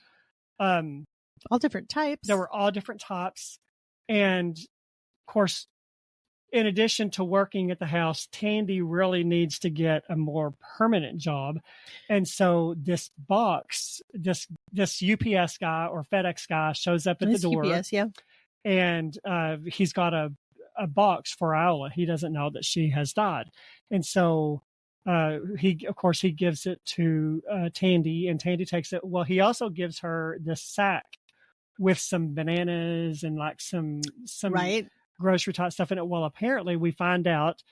All different types.
There were all different types. And of course, in addition to working at the house, Tandy really needs to get a more permanent job. And so this box, this UPS guy or FedEx guy shows up at the door.
UPS, yeah.
And he's got a box for Iola. He doesn't know that she has died. And so he gives it to Tandy, and Tandy takes it. Well, he also gives her this sack with some bananas and like some grocery type stuff in it. Well, apparently we find out,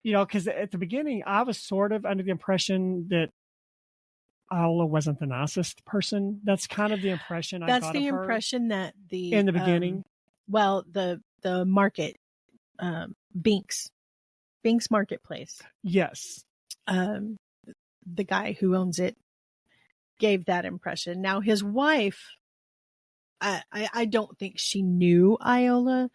because at the beginning I was sort of under the impression that Iola wasn't the nicest person. That's kind of the impression I got of her.
That's the impression that
in the beginning.
The market, Binks Marketplace.
Yes.
The guy who owns it gave that impression. Now his wife, I don't think she knew Iola,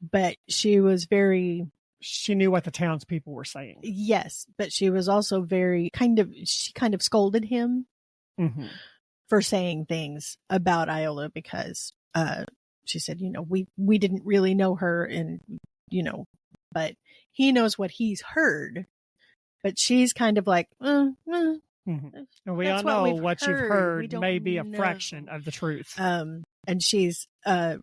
but she
knew what the townspeople were saying. Yes,
but she was also she kind of scolded him for saying things about Iola, because she said, we didn't really know her, and but he knows what he's heard. But she's kind of like,
And we all know what you've heard may be a fraction of the truth.
And she's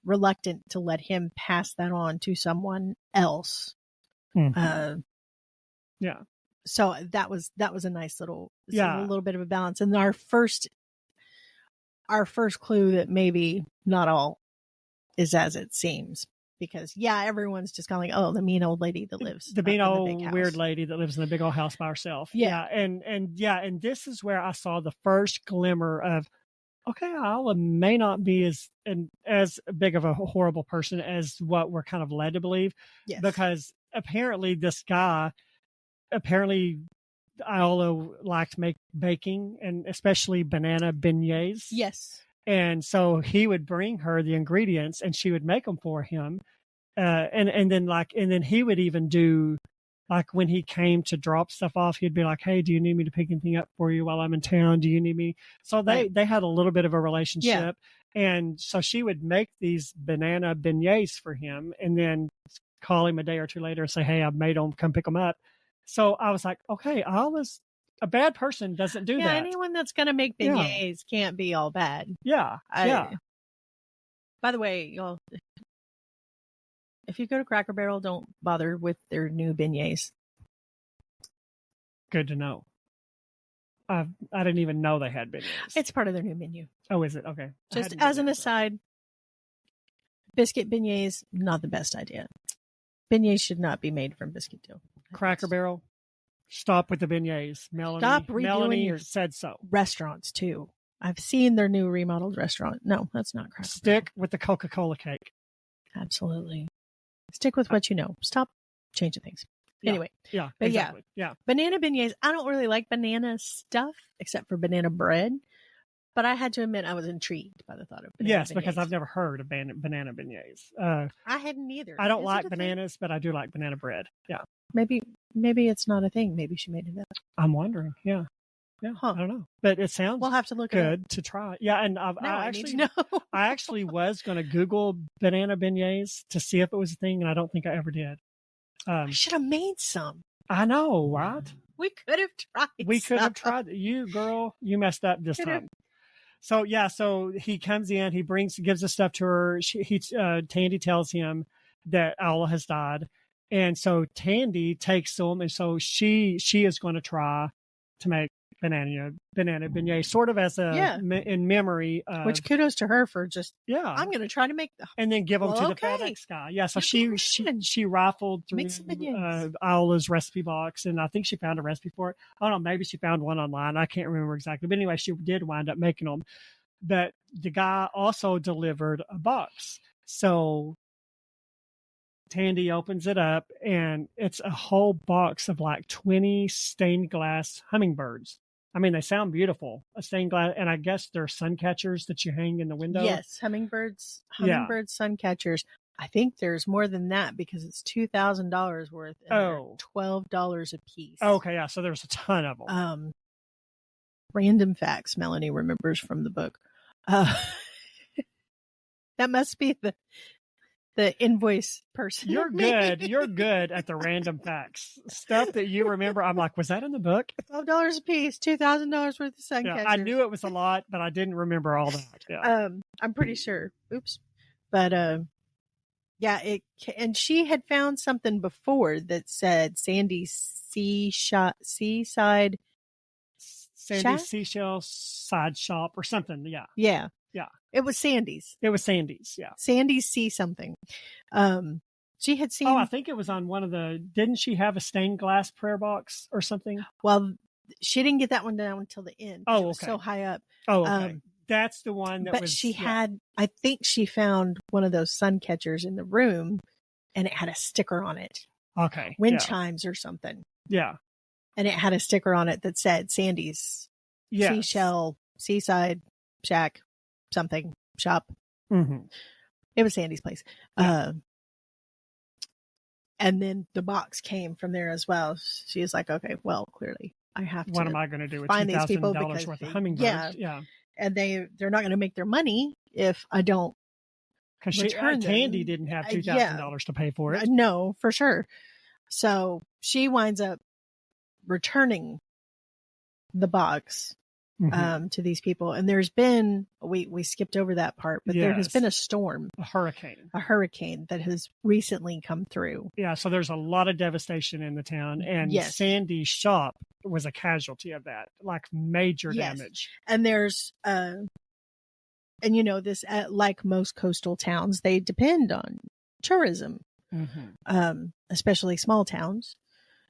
reluctant to let him pass that on to someone else.
Yeah.
So that was a nice little bit of a balance. And our first our first clue that maybe not all is as it seems. Because, everyone's just going, the mean old lady that lives.
The mean old weird lady that lives in the big old house by herself.
Yeah.
And this is where I saw the first glimmer of, okay, Iola may not be as big of a horrible person as what we're kind of led to believe.
Yes.
Because apparently Iola liked baking, and especially banana beignets.
Yes.
And so he would bring her the ingredients and she would make them for him. And then he would even do, like, when he came to drop stuff off, he'd be like, hey, do you need me to pick anything up for you while I'm in town? Do you need me? So they had a little bit of a relationship. Yeah. And so she would make these banana beignets for him and then call him a day or two later and say, hey, I've made them, come pick them up. So I was like, okay, a bad person doesn't do that.
Anyone that's going to make beignets can't be all bad.
Yeah.
By the way, y'all, if you go to Cracker Barrel, don't bother with their new beignets.
Good to know. I didn't even know they had beignets.
It's part of their new menu.
Oh, is it? Okay.
Just as an aside, biscuit beignets, not the best idea. Beignets should not be made from biscuit dough.
Cracker Barrel, stop with the beignets. Melanie said so.
Restaurants, too. I've seen their new remodeled restaurant. No, that's not Cracker
Stick with the Coca-Cola cake.
Absolutely. Stick with what you know. Stop changing things.
Yeah.
Anyway.
Yeah,
but
exactly. Yeah.
Banana beignets. I don't really like banana stuff except for banana bread. But I had to admit I was intrigued by the thought of banana beignets.
Because I've never heard of banana beignets.
I hadn't either.
I don't like bananas, but I do like banana bread. Yeah.
Maybe it's not a thing. Maybe she made it up.
I'm wondering. Yeah. Yeah. I don't know. But it sounds
we'll have to look
good to try. Yeah. And I actually was going to Google banana beignets to see if it was a thing. And I don't think I ever did.
I should have made some.
I know, right?
We could have tried.
We could have tried. You, girl, you messed up this time. So, so he comes in, he gives the stuff to her. Tandy tells him that Iola has died. And so Tandy takes them. And so she is going to try to make banana beignet, sort of as in memory.
Which kudos to her for just, I'm going to try to make them.
And then give them to the FedEx guy. Yeah. So she rifled through Iola's recipe box, and I think she found a recipe for it. I don't know. Maybe she found one online. I can't remember exactly. But anyway, she did wind up making them. But the guy also delivered a box. So Tandy opens it up, and it's a whole box of like 20 stained glass hummingbirds. I mean, they sound beautiful. A stained glass, and I guess they're sun catchers that you hang in the window.
Yes, hummingbirds, sun catchers. I think there's more than that because it's $2,000 worth. And $12 a piece.
Okay, yeah. So there's a ton of them.
Random facts Melanie remembers from the book. That must be the invoice person.
You're good. You're good at the random facts. Stuff that you remember. I'm like, was that in the book?
$12 a piece, $2,000 worth of sun catchers.
I knew it was a lot, but I didn't remember all that. Yeah.
I'm pretty sure. Oops. But and she had found something before that said Sandy's seashell side
shop or something. Yeah.
Yeah. Yeah. It was Sandy's.
Yeah.
Sandy's see something. She had seen.
Oh, I think it was on one of didn't she have a stained glass prayer box or something?
Well, she didn't get that one down until the end.
Oh,
it was so high up.
Oh, okay. That's the one that
but she had, I think she found one of those sun catchers in the room and it had a sticker on it.
Okay.
Wind chimes or something.
Yeah.
And it had a sticker on it that said Sandy's seashell, seaside shack, something shop.
Mm-hmm.
It was Sandy's place.
Yeah.
And then the box came from there as well. She was like, okay, well, clearly I have to.
What am I going to do with
find these people
$2,000 worth of hummingbirds?
Yeah. And they're not going to make their money if I don't return them.
Tandy didn't have $2,000 to pay for it.
No, for sure. So she winds up returning the box to these people. And there's been, we skipped over that part, but there has been a storm.
A hurricane
that has recently come through.
Yeah, so there's a lot of devastation in the town. And Sandy's shop was a casualty of that, like major damage.
And there's and this, like most coastal towns, they depend on tourism, especially small towns.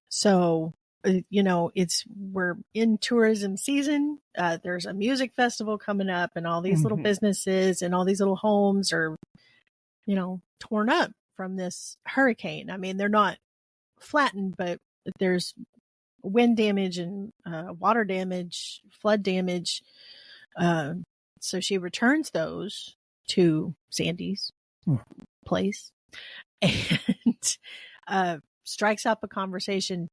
So, we're in tourism season. There's a music festival coming up, and all these little businesses and all these little homes are, torn up from this hurricane. I mean, they're not flattened, but there's wind damage and water damage, flood damage. So she returns those to Sandy's place and strikes up a conversation,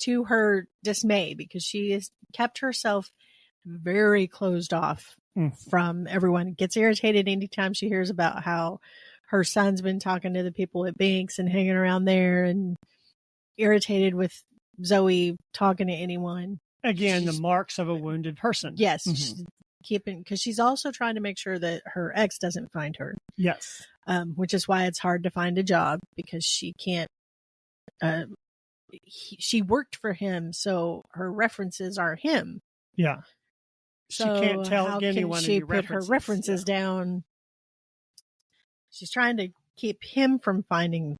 to her dismay, because she has kept herself very closed off from everyone. Gets irritated anytime she hears about how her son's been talking to the people at Banks and hanging around there, and irritated with Zoe talking to anyone.
Again, the marks of a wounded person.
Yes. Because she's also trying to make sure that her ex doesn't find her.
Yes.
Which is why it's hard to find a job, because she can't, she worked for him, so her references are him.
Yeah. She can't tell anyone.
She put her references down. She's trying to keep him from finding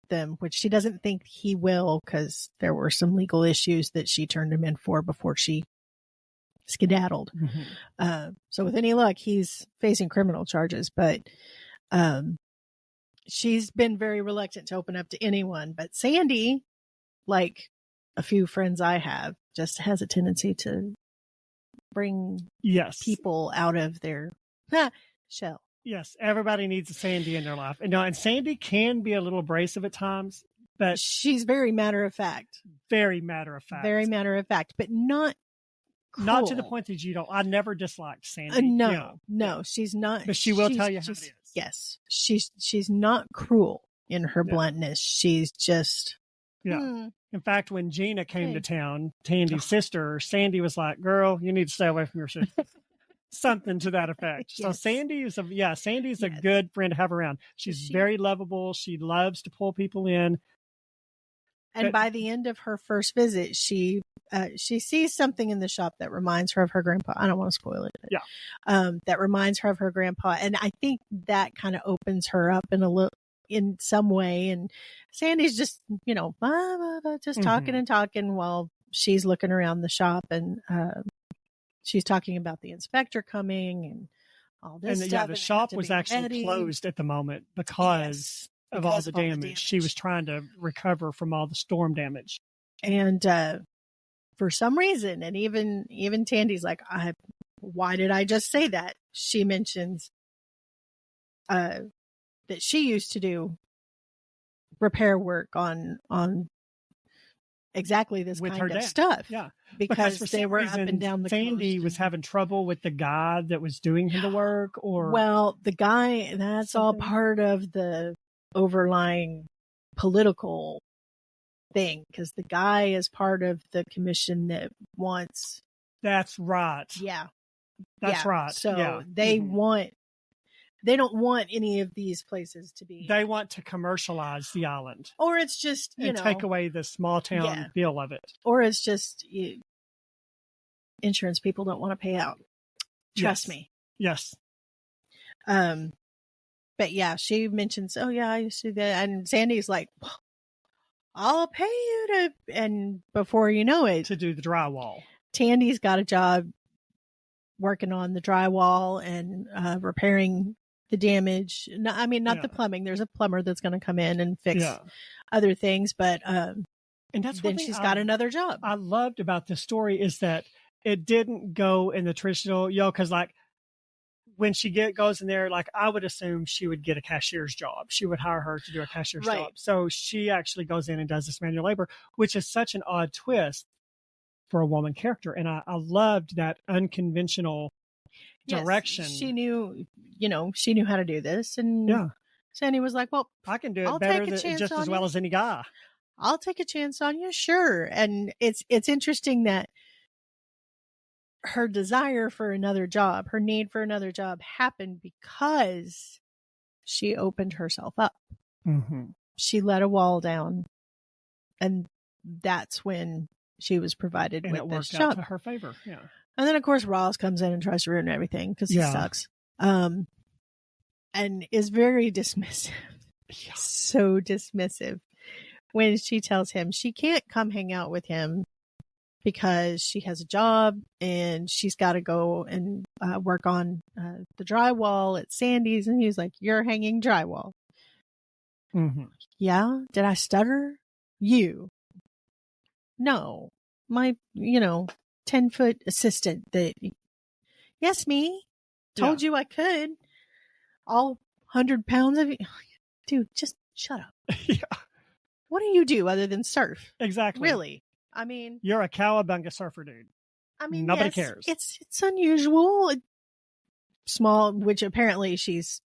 them, which she doesn't think he will, because there were some legal issues that she turned him in for before she skedaddled. So with any luck, he's facing criminal charges, but she's been very reluctant to open up to anyone. But Sandy, like a few friends I have, just has a tendency to bring people out of their shell.
Yes, everybody needs a Sandy in their life. And Sandy can be a little abrasive at times, but
she's very matter of fact.
Very matter of fact.
Very matter of fact, but not cruel.
Not to the point that you don't. I never disliked Sandy.
No, she's not.
But she will tell you how it is.
Yes, she's not cruel in her bluntness. She's just.
Yeah. In fact, when Gina came to town, Tandy's sister, Sandy was like, "Girl, you need to stay away from your sister." Something to that effect. Yes. So Sandy's a good friend to have around. She's very lovable. She loves to pull people in.
And by the end of her first visit, she sees something in the shop that reminds her of her grandpa. I don't want to spoil it. That reminds her of her grandpa, and I think that kind of opens her up in some way. And Sandy's just just talking and talking while she's looking around the shop, and she's talking about the inspector coming and all this stuff.
Yeah, the shop was actually closed at the moment because of all the damage. She was trying to recover from all the storm damage.
And for some reason, and even Tandy's like, why did I just say that? She mentions that she used to do repair work on exactly this
with
kind
her
of
dad.
Stuff.
Yeah.
Because they were up and down the coast.
Sandy was having trouble with the guy that was doing the work, or
the guy, that's all part of the overlying political thing, because the guy is part of the commission that wants.
That's right.
Yeah.
That's right.
So they they don't want any of these places to be.
They want to commercialize the island.
Or it's just,
take away the small town feel of it.
Or it's just insurance people don't want to pay out. Trust me.
Yes.
But she mentions, I used to do that. And Sandy's like, I'll pay you to, and before you know it,
to do the drywall.
Tandy's got a job working on the drywall and repairing the damage. No, I mean, not the plumbing. There's a plumber that's going to come in and fix other things, but
and that's
then she's got another job.
I loved about this story is that it didn't go in the traditional, because when she goes in there, I would assume she would get a cashier's job. She would hire her to do a cashier's job. So she actually goes in and does this manual labor, which is such an odd twist for a woman character. And I loved that unconventional direction.
She knew, she knew how to do this. And Sandy was like, well,
I can do it better just as well as any guy.
I'll take a chance on you. Sure. And it's interesting that her desire for another job, her need for another job happened because she opened herself up.
Mm-hmm.
She let a wall down, and that's when she was provided with this job.
To her favor. Yeah.
And then, of course, Ross comes in and tries to ruin everything because he sucks. and is very dismissive.
Yeah.
So dismissive when she tells him she can't come hang out with him because she has a job and she's got to go and work on the drywall at Sandy's. And he's like, "You're hanging drywall."
Mm-hmm.
Yeah. Did I stutter? You. No. My, 10-foot assistant that, yes, me. Told you I could. All 100 pounds of you. Dude, just shut up.
Yeah.
What do you do other than surf?
Exactly.
Really? I mean,
you're a cowabunga surfer dude.
I mean,
nobody
yes,
cares.
It's unusual. Small, which apparently she's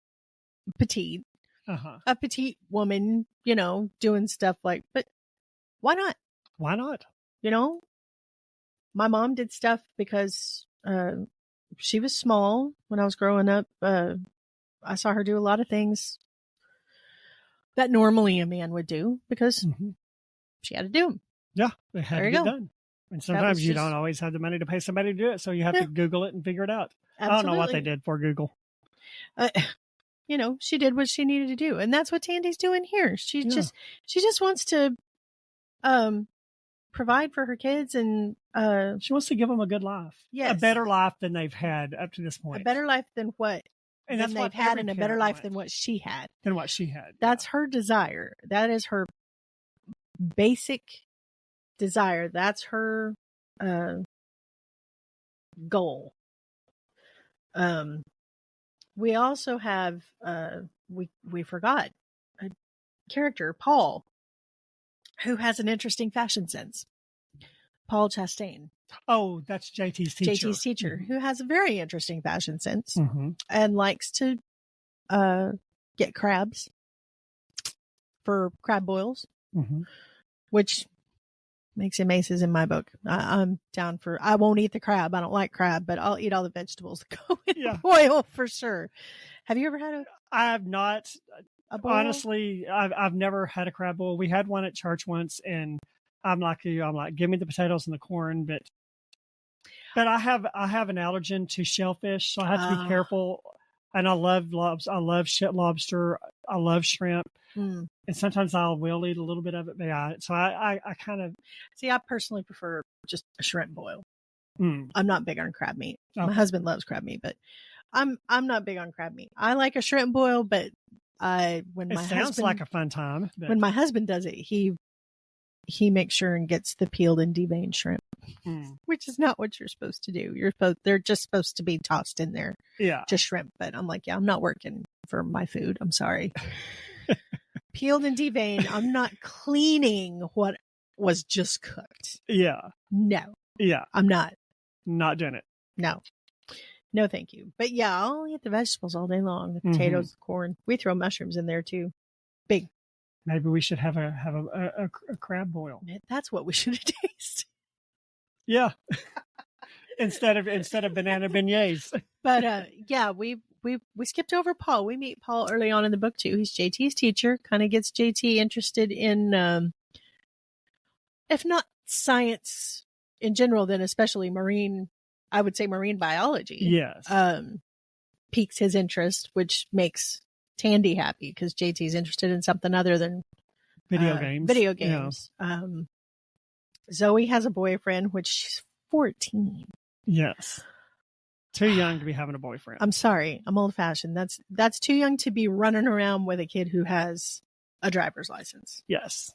petite.
Uh-huh.
A petite woman, doing stuff like, but why not?
Why not?
My mom did stuff because she was small when I was growing up. I saw her do a lot of things that normally a man would do because she had to do them.
Yeah, it had to get done. And sometimes you don't always have the money to pay somebody to do it, so you have to Google it and figure it out. Absolutely. I don't know what they did for Google.
She did what she needed to do, and that's what Tandy's doing here. She just wants to provide for her kids, and
she wants to give them a good life.
Yes.
A better life than they've had up to this point.
A better life than what
and that's
they've
what
had, and a better life than what she had. That's her desire. That is her basic desire. That's her goal. We also have we forgot a character, Paul, who has an interesting fashion sense. Paul Chastain.
Oh, that's JT's teacher.
JT's teacher, who has a very interesting fashion sense
mm-hmm.
and likes to get crabs for crab boils, which makes him aces in my book. I'm down for, I won't eat the crab. I don't like crab, but I'll eat all the vegetables that go in a boil for sure. Have you ever had
I have not. Honestly, I've never had a crab boil. We had one at church once, and I'm like you. I'm like, give me the potatoes and the corn, but I have an allergen to shellfish, so I have to be careful. And I love lobster. I love shrimp, and sometimes I will eat a little bit of it. But I kind of
see. I personally prefer just a shrimp boil. I'm not big on crab meat. Okay. My husband loves crab meat, but I'm not big on crab meat. I like a shrimp boil, but
sounds like a fun time. But
when my husband does it, he makes sure and gets the peeled and deveined shrimp, which is not what you're supposed to do. They're just supposed to be tossed in there.
Yeah.
Just shrimp. But I'm like, I'm not working for my food. I'm sorry. Peeled and deveined. I'm not cleaning what was just cooked.
Yeah.
No.
Yeah.
I'm not
doing it.
No, thank you. But yeah, I'll eat the vegetables all day long. The potatoes, the corn. We throw mushrooms in there too. Big.
Maybe we should have a crab boil.
That's what we should taste.
Yeah. instead of banana beignets.
But we skipped over Paul. We meet Paul early on in the book too. He's JT's teacher. Kind of gets JT interested in, if not science in general, then especially marine. I would say marine biology.
Yes.
Piques his interest, which makes Tandy happy because JT's interested in something other than
video games.
Yeah. Zoe has a boyfriend, which she's 14.
Yes. Too young to be having a boyfriend.
I'm sorry. I'm old fashioned. That's too young to be running around with a kid who has a driver's license.
Yes.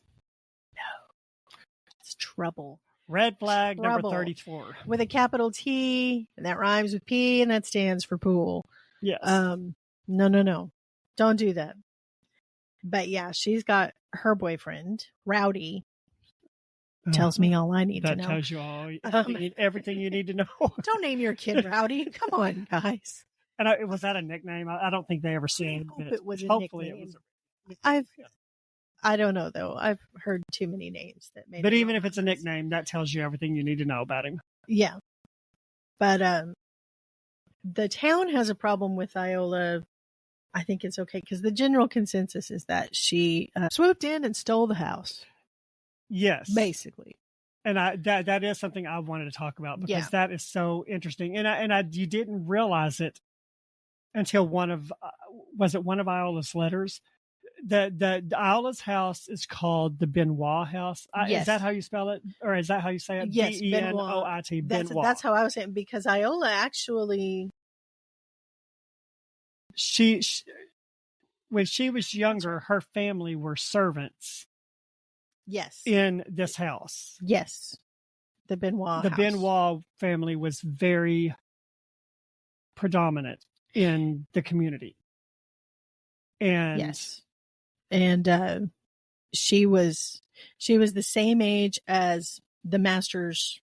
No. It's trouble.
Red flag number 34.
With a capital T, and that rhymes with P, and that stands for pool.
Yes.
No. Don't do that. But yeah, she's got her boyfriend, Rowdy. Tells me all I need to know.
That tells you all everything you need to know.
Don't name your kid Rowdy. Come on, guys.
And was that a nickname? I don't think they ever said.
I hope it was a
hopefully
nickname.
It was.
I don't know though. I've heard too many names that maybe.
But even if it's a nickname, that tells you everything you need to know about him.
Yeah. But the town has a problem with Iola. I think it's okay because the general consensus is that she swooped in and stole the house.
Yes.
Basically.
And that is something I wanted to talk about because that is so interesting. And you didn't realize it until was it one of Iola's letters? The Iola's house is called the Benoit house.
Yes.
Is that how you spell it? Or is that how you say it?
Yes.
Benoit. Benoit.
That's how I was saying, because Iola actually,
when she was younger, her family were servants.
Yes.
In this house.
Yes. The Benoit house.
Benoit family was very predominant in the community. And
yes. And she was the same age as the master's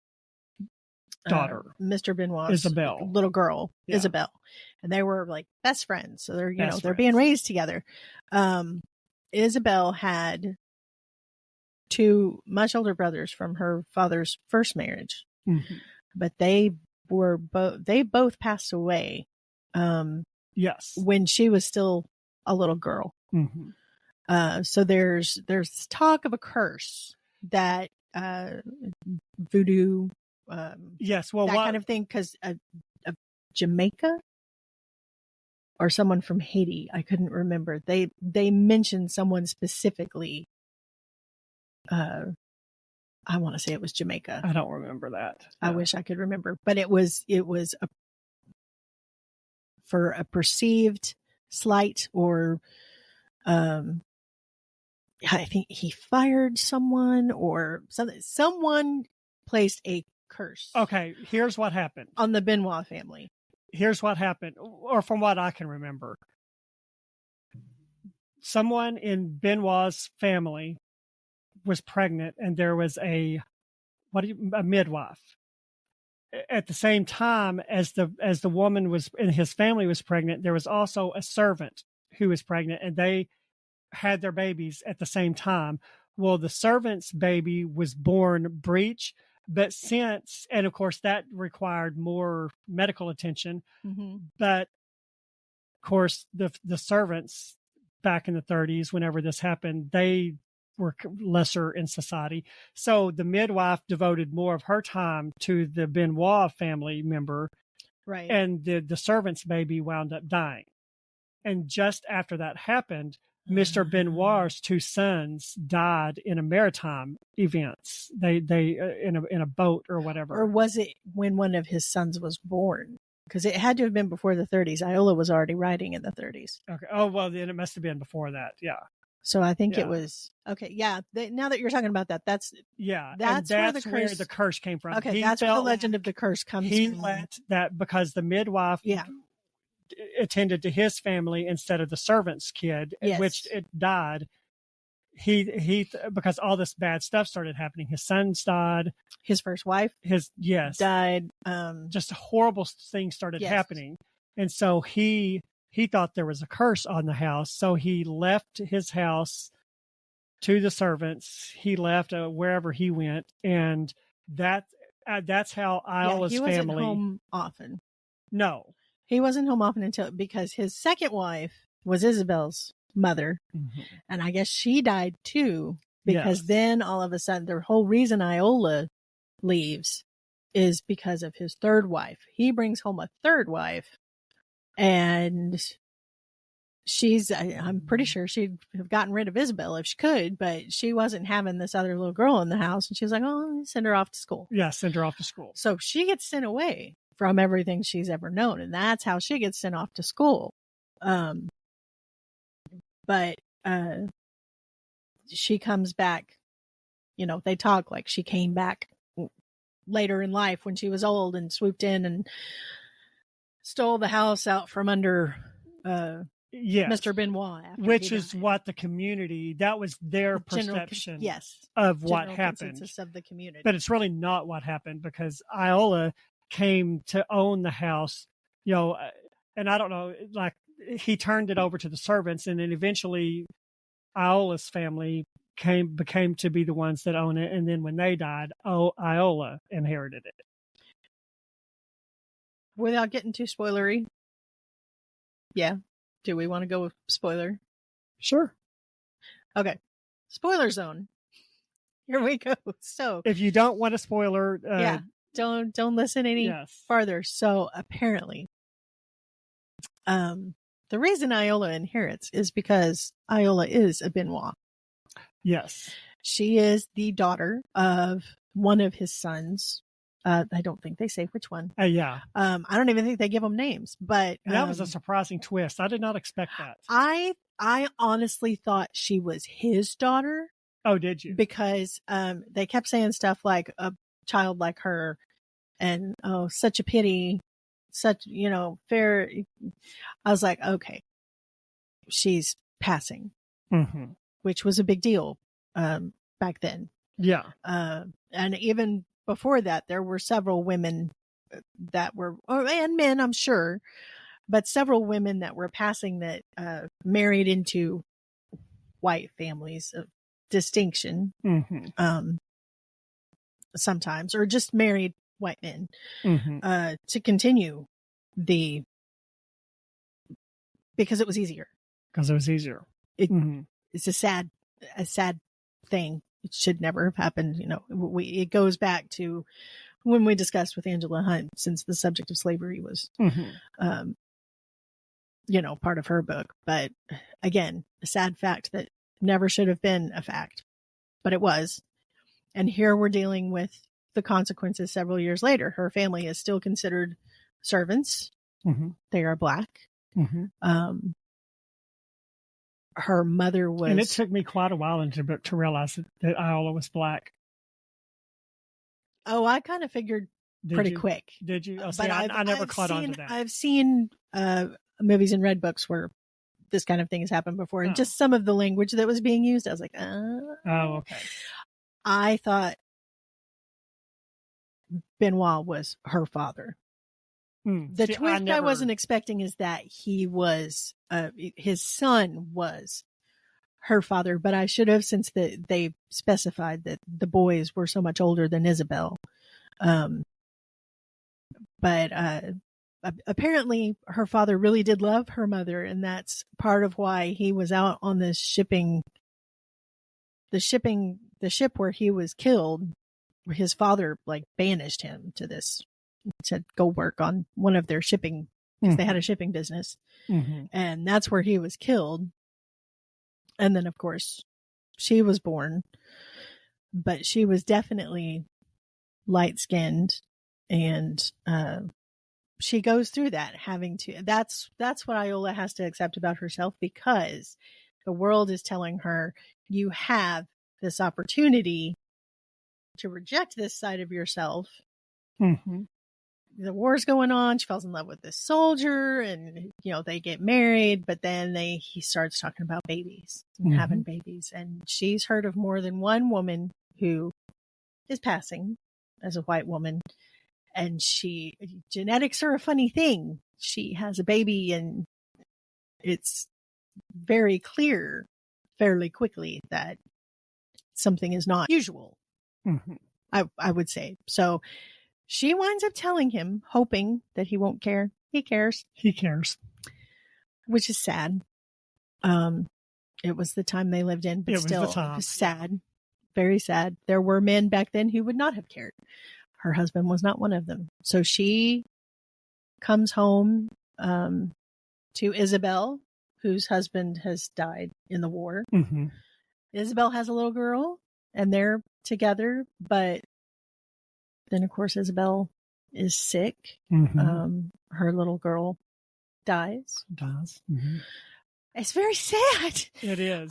daughter,
Mr. Benoit's
Isabel,
little girl, yeah. Isabel, and they were like best friends. So they're they're
friends.
Being raised together. Isabel had 2 much older brothers from her father's first marriage, but they both passed away.
Yes,
when she was still a little girl. So there's talk of a curse that voodoo,
yes, well,
that kind of thing, because Jamaica or someone from Haiti, I couldn't remember. They mentioned someone specifically. I want to say it was Jamaica.
I don't remember that.
I wish I could remember, but it was for a perceived slight, or I think he fired someone or something. Someone placed a curse.
Okay, here's what happened
on the Benoit family.
Here's what happened, or from what I can remember. Someone in Benoit's family was pregnant, and there was a midwife. At the same time as the woman was in his family was pregnant, there was also a servant who was pregnant, and they had their babies at the same time. Well, the servant's baby was born breech, but and of course that required more medical attention. But of course the servants back in the 30s, whenever this happened, they were lesser in society. So the midwife devoted more of her time to the Benoit family member.
Right.
And the servant's baby wound up dying. And just after that happened, Mr. Benoit's 2 sons died in a maritime events. They in a boat or whatever.
Or was it when one of his sons was born? Because it had to have been before the 30s. Iola was already writing in the 30s.
Okay. Oh, well, then it must have been before that. Yeah.
So I think it was okay. Yeah. Now that you're talking about that, that's
where the curse came from.
Okay, that's where the legend of the curse comes from.
He let that because the midwife attended to his family instead of the servant's kid, which it died. He because all this bad stuff started happening. His sons died.
His first wife died.
Just horrible things started happening, and so he thought there was a curse on the house. So he left his house to the servants. He left wherever he went, and that's how Iola's family.
He wasn't home often.
No,
he wasn't home often because his second wife was Isabel's mother, and I guess she died too. Because then all of a sudden, the whole reason Iola leaves is because of his third wife. He brings home a third wife. And I'm pretty sure she'd have gotten rid of Isabel if she could, but she wasn't having this other little girl in the house. And she was like, oh, send her off to school.
Yeah, send her off to school.
So she gets sent away from everything she's ever known. And that's how she gets sent off to school. But she comes back, they talk like she came back later in life when she was old and swooped in and stole the house out from under Mr. Benoit.
Which is what the community, that was their perception of what happened.
Of the community.
But it's really not what happened, because Iola came to own the house, and I don't know, like he turned it over to the servants, and then eventually Iola's family became to be the ones that own it. And then when they died, Iola inherited it.
Without getting too spoilery. Yeah. Do we want to go with spoiler?
Sure.
Okay. Spoiler zone. Here we go. So
if you don't want a spoiler,
don't listen any farther. So apparently The reason Iola inherits is because Iola is a Benoit.
Yes.
She is the daughter of one of his sons. I don't think they say which one.
Yeah.
I don't even think they give them names, but
that was a surprising twist. I did not expect that.
I honestly thought she was his daughter.
Oh, did you?
Because they kept saying stuff like a child like her, and oh, such a pity, such, fair. I was like, okay, she's passing, which was a big deal back then.
Yeah.
And even before that, there were several women that were, and men, I'm sure, but several women that were passing that married into white families of distinction, sometimes, or just married white men to continue because it was easier. It's a sad thing. It should never have happened. It goes back to when we discussed with Angela Hunt, since the subject of slavery was, part of her book. But again, a sad fact that never should have been a fact, but it was. And here we're dealing with the consequences several years later. Her family is still considered servants. They are Black. Her mother was...
And it took me quite a while into the book to realize that Iola was Black.
Oh, I kind of figured pretty quick.
Did you? Oh, but I never caught on to that.
I've seen movies and read books where this kind of thing has happened before. And just some of the language that was being used, I was like, oh,
okay.
I thought Benoit was her father. The twist I wasn't expecting is that he was, his son was her father, but I should have, since they specified that the boys were so much older than Isabel. But apparently her father really did love her mother, and that's part of why he was out on this the ship where he was killed, where his father banished him to this, said go work on one of their shipping, because they had a shipping business, and that's where he was killed. And then of course she was born, but she was definitely light-skinned, and she goes through that, having to, that's what Iola has to accept about herself, because the world is telling her, you have this opportunity to reject this side of yourself. The war's going on. She falls in love with this soldier, and they get married, but then he starts talking about babies and having babies, and she's heard of more than one woman who is passing as a white woman, and genetics are a funny thing. She has a baby, and it's very clear fairly quickly that something is not usual. I would say. So she winds up telling him, hoping that he won't care. He cares. Which is sad. It was the time they lived in, but still, it was sad. Very sad. There were men back then who would not have cared. Her husband was not one of them. So she comes home to Isabel, whose husband has died in the war. Isabel has a little girl, and they're together, but then of course Isabel is sick. Her little girl dies. It's very sad.
It is.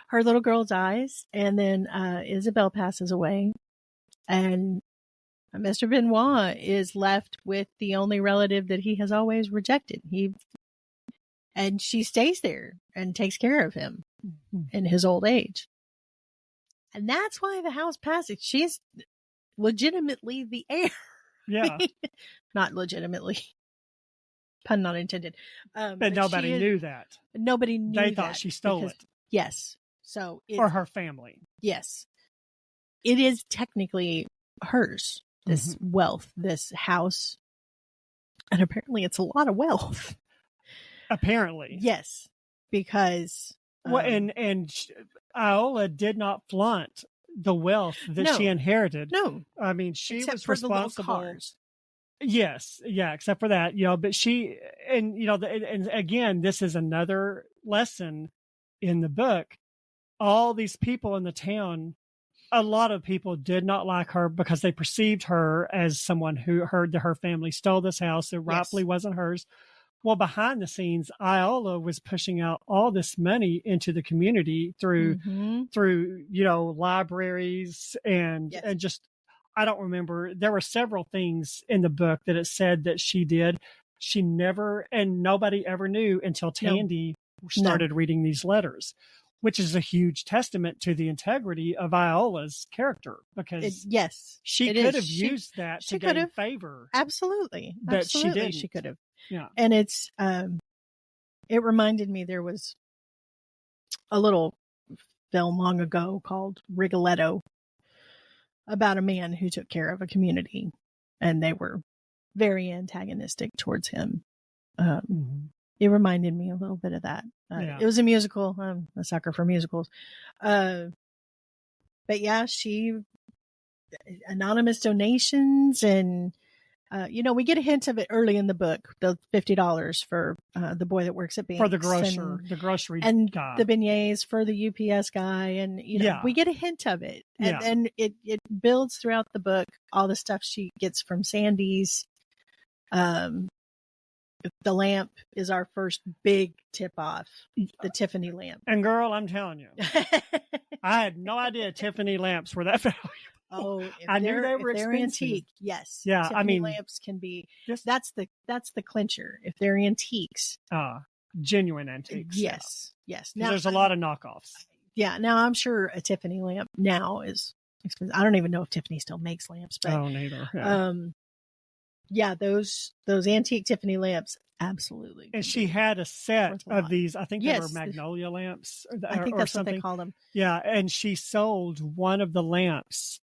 Her little girl dies, and then Isabel passes away, and Mr. Benoit is left with the only relative that he has always rejected. And she stays there and takes care of him in his old age. And that's why the house passes. She's legitimately the heir.
Yeah.
Not legitimately. Pun not intended.
But nobody knew that.
Nobody knew that.
They thought she stole it.
Yes. So
or her family.
Yes. It is technically hers, this wealth, this house. And apparently it's a lot of wealth.
Apparently.
Yes. Because
and Iola did not flaunt the wealth that she inherited.
No.
I mean, she
Except
was
for
responsible.
The little cars.
Yes. Yeah. Except for that, but she, and, and again, this is another lesson in the book. All these people in the town, a lot of people did not like her because they perceived her as someone who heard that her family stole this house. It rightfully wasn't hers. Well, behind the scenes, Iola was pushing out all this money into the community through, libraries and just, I don't remember. There were several things in the book that it said that she did. She never, and nobody ever knew until Tandy started reading these letters, which is a huge testament to the integrity of Iola's character, because she could have used that to gain favor.
Absolutely.
But she didn't.
She could have.
Yeah.
And it's, it reminded me, there was a little film long ago called Rigoletto about a man who took care of a community, and they were very antagonistic towards him. It reminded me a little bit of that. It was a musical. I'm a sucker for musicals. But yeah, she, anonymous donations, and we get a hint of it early in the book, the $50 for the boy that works at Banks,
for the grocery
and
guy,
the beignets for the UPS guy, and we get a hint of it, and it builds throughout the book. All the stuff she gets from Sandy's. The lamp is our first big tip off, the Tiffany lamp.
And girl, I'm telling you, I had no idea Tiffany lamps were that valuable.
Oh,
I knew they were expensive.
Antique. Yes.
Yeah.
Tiffany lamps can be, that's the clincher. If they're antiques.
Genuine antiques.
Yes. Yes.
Now there's a lot of knockoffs.
Yeah. Now I'm sure a Tiffany lamp now is expensive. I don't even know if Tiffany still makes lamps, but
neither.
Those antique Tiffany lamps, absolutely.
And she had a set of these. I think they were magnolia lamps.
I think that's what they call them.
Yeah, and she sold one of the lamps,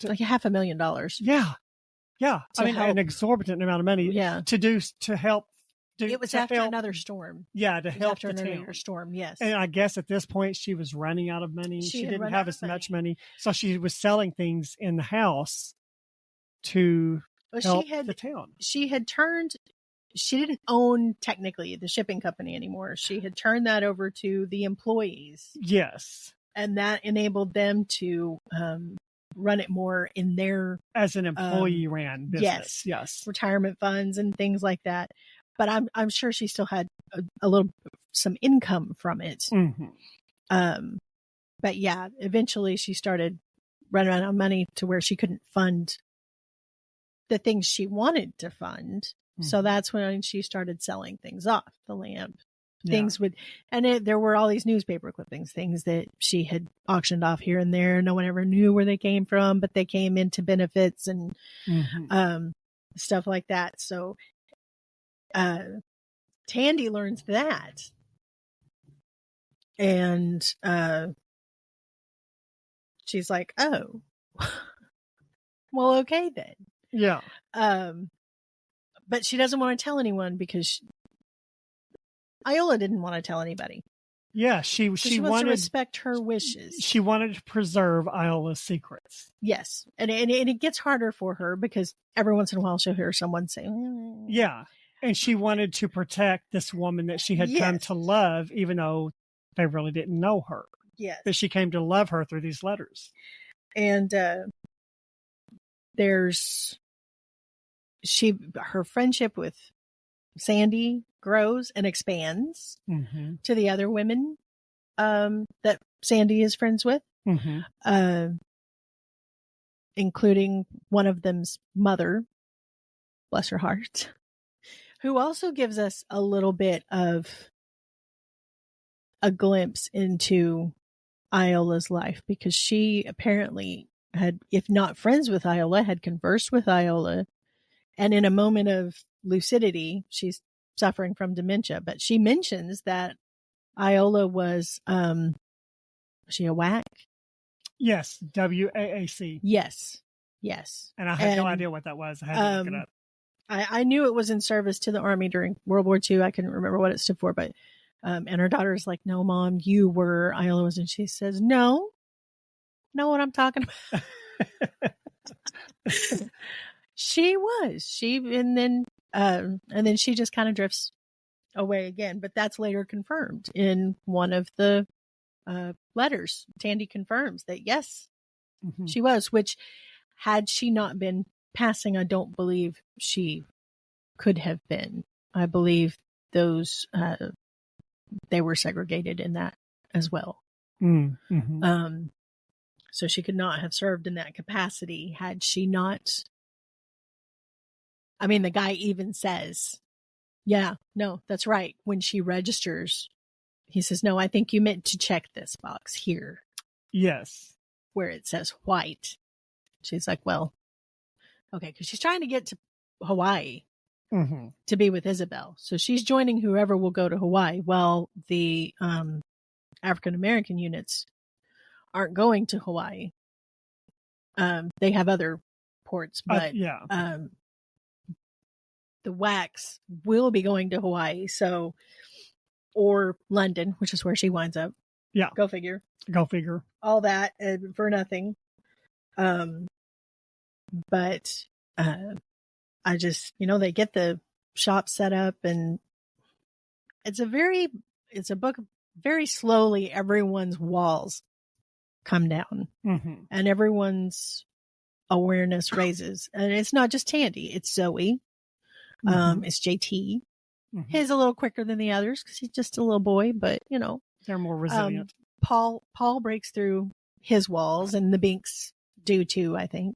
like $500,000.
Yeah. I mean, an exorbitant amount of money.
Yeah.
To help.
It was after another storm.
Yeah, to help the
town. Storm. Yes.
And I guess at this point she was running out of money. She didn't have as much money, so she was selling things in the house to. Help the town.
She didn't own technically the shipping company anymore. She had turned that over to the employees.
Yes.
And that enabled them to run it more in their,
as an employee ran business. Yes.
Retirement funds and things like that. But I'm sure she still had some income from it. But yeah, eventually she started running out of money to where she couldn't fund the things she wanted to fund. So that's when she started selling things off, the lamp. Things there were all these newspaper clippings, things that she had auctioned off here and there. No one ever knew where they came from, but they came into benefits and stuff like that. So Tandy learns that. And she's like, oh, well, okay then.
Yeah.
But she doesn't want to tell anyone because Iola didn't want to tell anybody.
Yeah, she
wants
wanted
to respect her wishes.
She wanted to preserve Iola's secrets.
Yes. And it gets harder for her because every once in a while she'll hear someone say,
yeah. And she wanted to protect this woman that she had come to love, even though they really didn't know her.
Yes.
But she came to love her through these letters.
And her friendship with Sandy grows and expands to the other women that Sandy is friends with, including one of them's mother, bless her heart, who also gives us a little bit of a glimpse into Iola's life, because she apparently had, if not friends with Iola, had conversed with Iola. And in a moment of lucidity, she's suffering from dementia, but she mentions that Iola was she a WAC?
Yes, WAAC.
Yes.
And I had no idea what that was. I had to look it up.
I knew it was in service to the Army during World War II. I couldn't remember what it stood for, but and her daughter's like, no, Mom, you were. Iola was, and she says, no, know what I'm talking about. She was. And then she just kind of drifts away again. But that's later confirmed in one of the letters. Tandy confirms that yes, she was. Which, had she not been passing, I don't believe she could have been. I believe those they were segregated in that as well.
Mm-hmm.
So she could not have served in that capacity had she not. I mean, the guy even says, yeah, no, that's right. When she registers, he says, no, I think you meant to check this box here.
Yes.
Where it says white. She's like, well, okay, because she's trying to get to Hawaii to be with Isabel. So she's joining whoever will go to Hawaii. Well, the African-American units aren't going to Hawaii. They have other ports, but the WACs will be going to Hawaii. So, or London, which is where she winds up.
Yeah.
Go figure. All that for nothing. But I just, they get the shop set up, and it's a book very slowly. Everyone's walls come down and everyone's awareness raises. And it's not just Tandy, it's Zoe. It's JT. He's a little quicker than the others because he's just a little boy, but
they're more resilient.
Paul breaks through his walls, and the Binks do too, I think.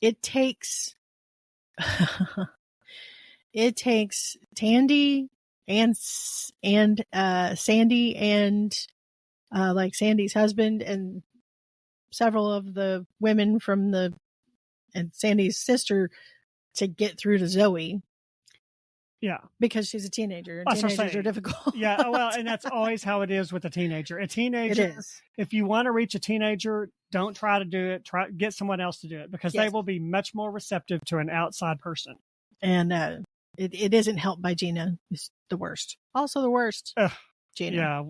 It takes Tandy and Sandy and like Sandy's husband and several of the women and Sandy's sister to get through to Zoe.
Yeah.
Because she's a teenager. And teenagers are difficult.
Yeah. Well, and that's always how it is with a teenager. A teenager, if you want to reach a teenager, don't try to do it. Get someone else to do it, because they will be much more receptive to an outside person.
And it isn't helped by Gina, who's the worst. Also the worst. Gina.
Yeah.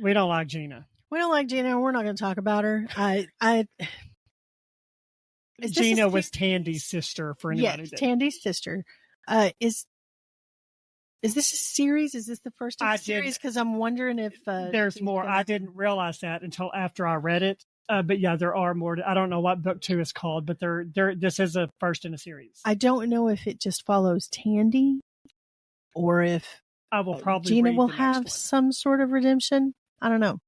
We don't like Gina. We're not
going to talk about her.
Gina was Tandy's sister, for anybody.
Yes, Tandy's sister. Is this a series? Is this the first of the series? Because I'm wondering if
there's more. I didn't realize that until after I read it. But yeah, there are more. I don't know what book 2 is called, but this is a first in a series.
I don't know if it just follows Tandy, or if
I will probably
Gina will have some sort of redemption. I don't know.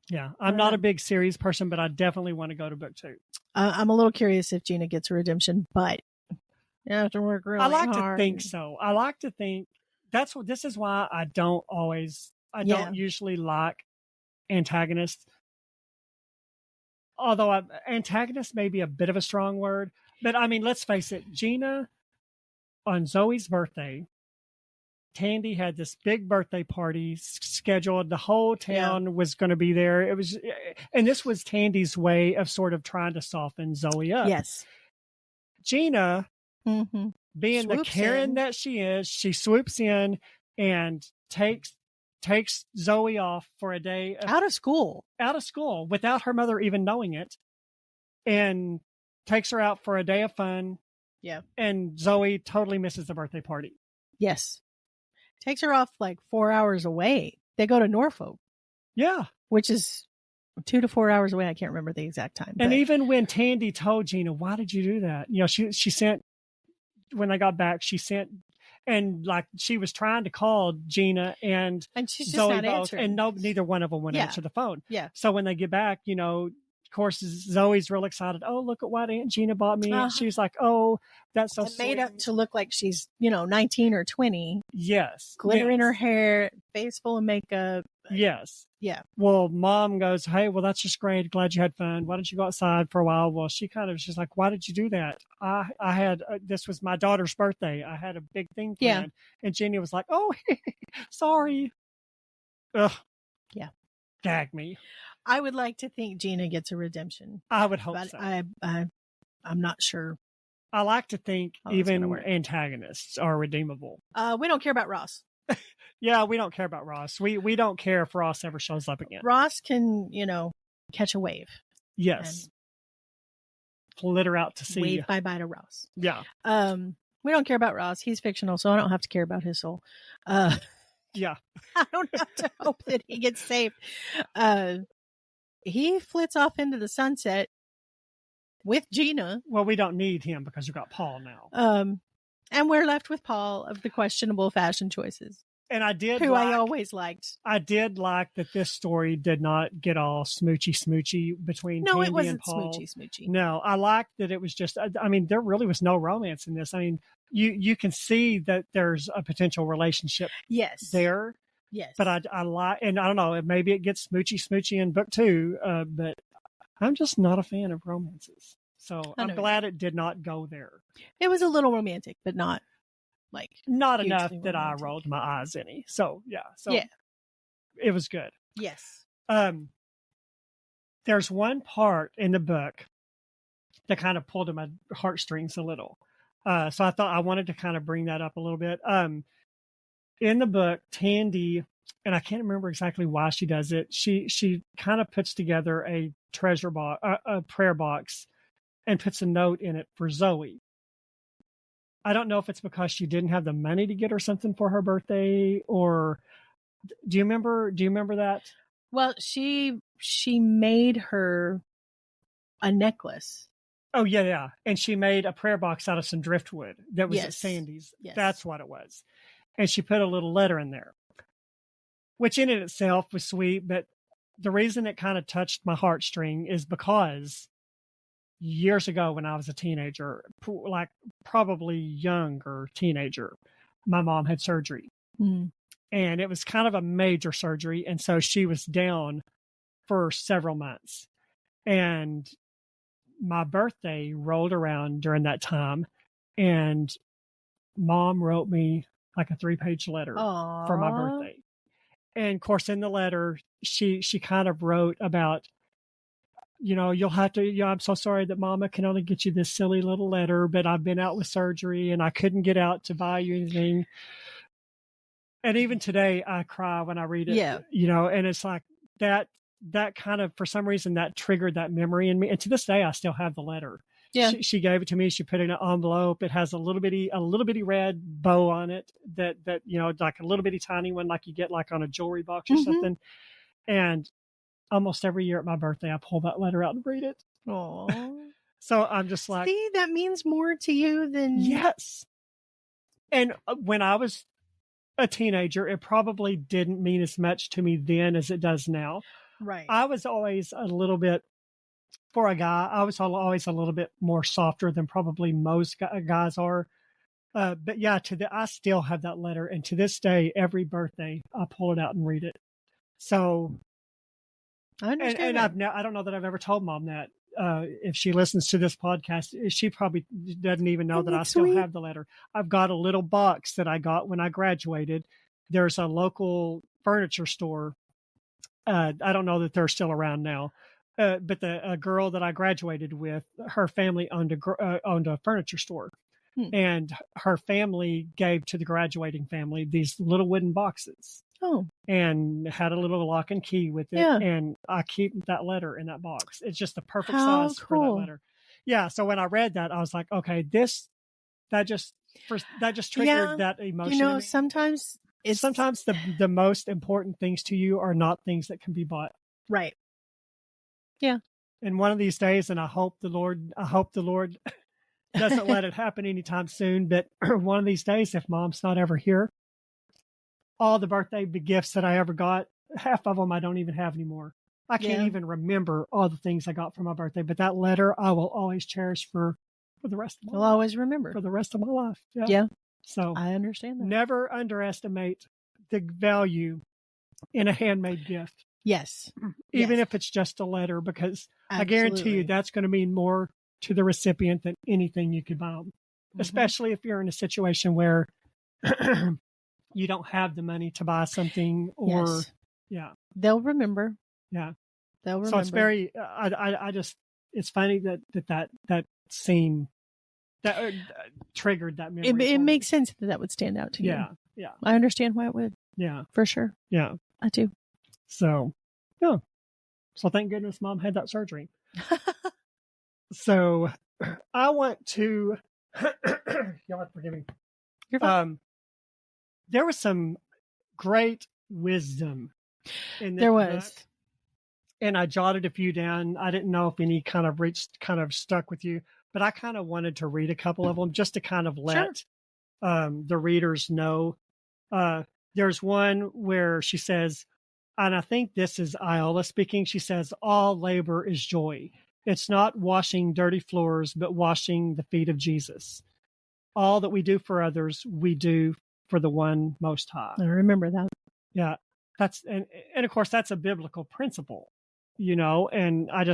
Yeah, I'm not a big series person, but I definitely want to go to book 2.
I'm a little curious if Gina gets a redemption, but you have to work really hard.
I like to think so. I like to think this is why I don't usually like antagonists. Although antagonist may be a bit of a strong word, but I mean, let's face it, Gina, on Zoe's birthday, Tandy had this big birthday party scheduled. The whole town was going to be there. And this was Tandy's way of sort of trying to soften Zoe up.
Yes.
Gina, being the Karen that she is, she swoops in and takes Zoe off for a day
out of school
without her mother even knowing it, and takes her out for a day of fun.
Yeah.
And Zoe totally misses the birthday party.
Yes. Takes her off like 4 hours away. They go to Norfolk.
Yeah.
Which is 2 to 4 hours away. I can't remember the exact time.
And even when Tandy told Gina, why did you do that? She sent, when they got back, and like she was trying to call Gina and
she's
Zoe
just not answering.
And neither one of them would answer the phone.
Yeah.
So when they get back, of course, Zoe's real excited. Oh, look at what Aunt Gina bought me. And she's like, oh, that's so sweet.
Made up to look like she's, 19 or 20.
Yes.
Glitter in her hair, face full of makeup.
Yes.
Yeah.
Well, Mom goes, hey, well, that's just great. Glad you had fun. Why don't you go outside for a while? Well, she's like, why did you do that? I had, this was my daughter's birthday. I had a big thing planned. Yeah. And Gina was like, oh, sorry. Ugh.
Yeah.
Gag me.
I would like to think Gina gets a redemption.
I would hope
but
so.
I'm not sure.
I like to think even antagonists are redeemable.
We don't care about Ross.
Yeah, we don't care about Ross. We don't care if Ross ever shows up again.
Ross can, catch a wave.
Yes. flitter out to sea.
Wave bye-bye to Ross.
Yeah.
We don't care about Ross. He's fictional, so I don't have to care about his soul.
Yeah.
I don't have to hope that he gets saved. He flits off into the sunset with Gina.
Well, we don't need him because we've got Paul now.
And we're left with Paul of the questionable fashion choices.
And I
always liked.
I did like that this story did not get all smoochy between Tandy
it wasn't
and Paul.
Smoochy.
No, I liked that it was just, I mean, there really was no romance in this. I mean, you can see that there's a potential relationship there.
Yes.
But I like, and I don't know, maybe it gets smoochy in book 2, but I'm just not a fan of romances. So I'm glad it did not go there.
It was a little romantic, but not
enough that I rolled my eyes any. So it was good.
Yes.
There's one part in the book that kind of pulled at my heartstrings a little. So I thought I wanted to kind of bring that up a little bit. In the book, Tandy, and I can't remember exactly why she does it. She kind of puts together a treasure box, a prayer box, and puts a note in it for Zoe. I don't know if it's because she didn't have the money to get her something for her birthday, or do you remember that? Well,
she made her a necklace.
Oh yeah. And she made a prayer box out of some driftwood that was at Sandy's. Yes. That's what it was. And she put a little letter in there, which in itself was sweet. But the reason it kind of touched my heartstring is because years ago when I was a teenager, like probably younger teenager, my mom had surgery.
Mm.
And it was kind of a major surgery. And so she was down for several months. And my birthday rolled around during that time. And Mom wrote me like a 3-page letter for my birthday. And of course, in the letter, she kind of wrote about, you'll have to, I'm so sorry that Mama can only get you this silly little letter, but I've been out with surgery and I couldn't get out to buy you anything. And even today I cry when I read it, and it's like that kind of, for some reason that triggered that memory in me. And to this day, I still have the letter.
Yeah.
She gave it to me. She put it in an envelope. It has a little bitty red bow on it that, like a little bitty tiny one, like you get like on a jewelry box or something. And almost every year at my birthday, I pull that letter out and read it.
Aww.
So I'm just like,
see, that means more to you than.
Yes. And when I was a teenager, it probably didn't mean as much to me then as it does now.
Right.
I was always a little bit, for a guy, I was always a little bit more softer than probably most guys are. But yeah, I still have that letter. And to this day, every birthday, I pull it out and read it. So
I understand.
And I don't know that I've ever told Mom that. If she listens to this podcast, she probably doesn't even know that I still have the letter. I've got a little box that I got when I graduated. There's a local furniture store. I don't know that they're still around now. But a girl that I graduated with, her family owned a furniture store. And her family gave to the graduating family these little wooden boxes.
Oh.
And had a little lock and key with it.
Yeah.
And I keep that letter in that box. It's just the perfect size for that letter. Yeah. So when I read that, I was like, okay, that just triggered that emotion.
Sometimes
the most important things to you are not things that can be bought.
Right. Yeah.
And one of these days, and I hope the Lord doesn't let it happen anytime soon, but one of these days, if Mom's not ever here, all the birthday gifts that I ever got, half of them I don't even have anymore. I can't even remember all the things I got for my birthday, but that letter I will always cherish for the rest of my life.
I'll always remember.
For the rest of my life.
Yeah.
So
I understand that.
Never underestimate the value in a handmade gift.
Yes.
Even if it's just a letter, because I guarantee you that's going to mean more to the recipient than anything you could buy them. Especially if you're in a situation where you don't have the money to buy something or,
they'll remember.
Yeah.
They'll remember.
So it's very, I just, it's funny that scene that triggered that memory.
It makes sense that would stand out to you.
Yeah.
I understand why it would.
Yeah.
For sure.
Yeah.
I do.
So, yeah. So thank goodness Mom had that surgery. So I want to, y'all have to forgive me.
You're fine.
There was some great wisdom in this
there was.
book, and I jotted a few down. I didn't know if any kind of stuck with you, but I kind of wanted to read a couple of them just to kind of let the readers know. There's one where she says, and I think this is Iola speaking, she says, all labor is joy. It's not washing dirty floors, but washing the feet of Jesus. All that we do for others, we do for the one most high.
I remember that.
Yeah. That's, and of course that's a biblical principle, you know, and I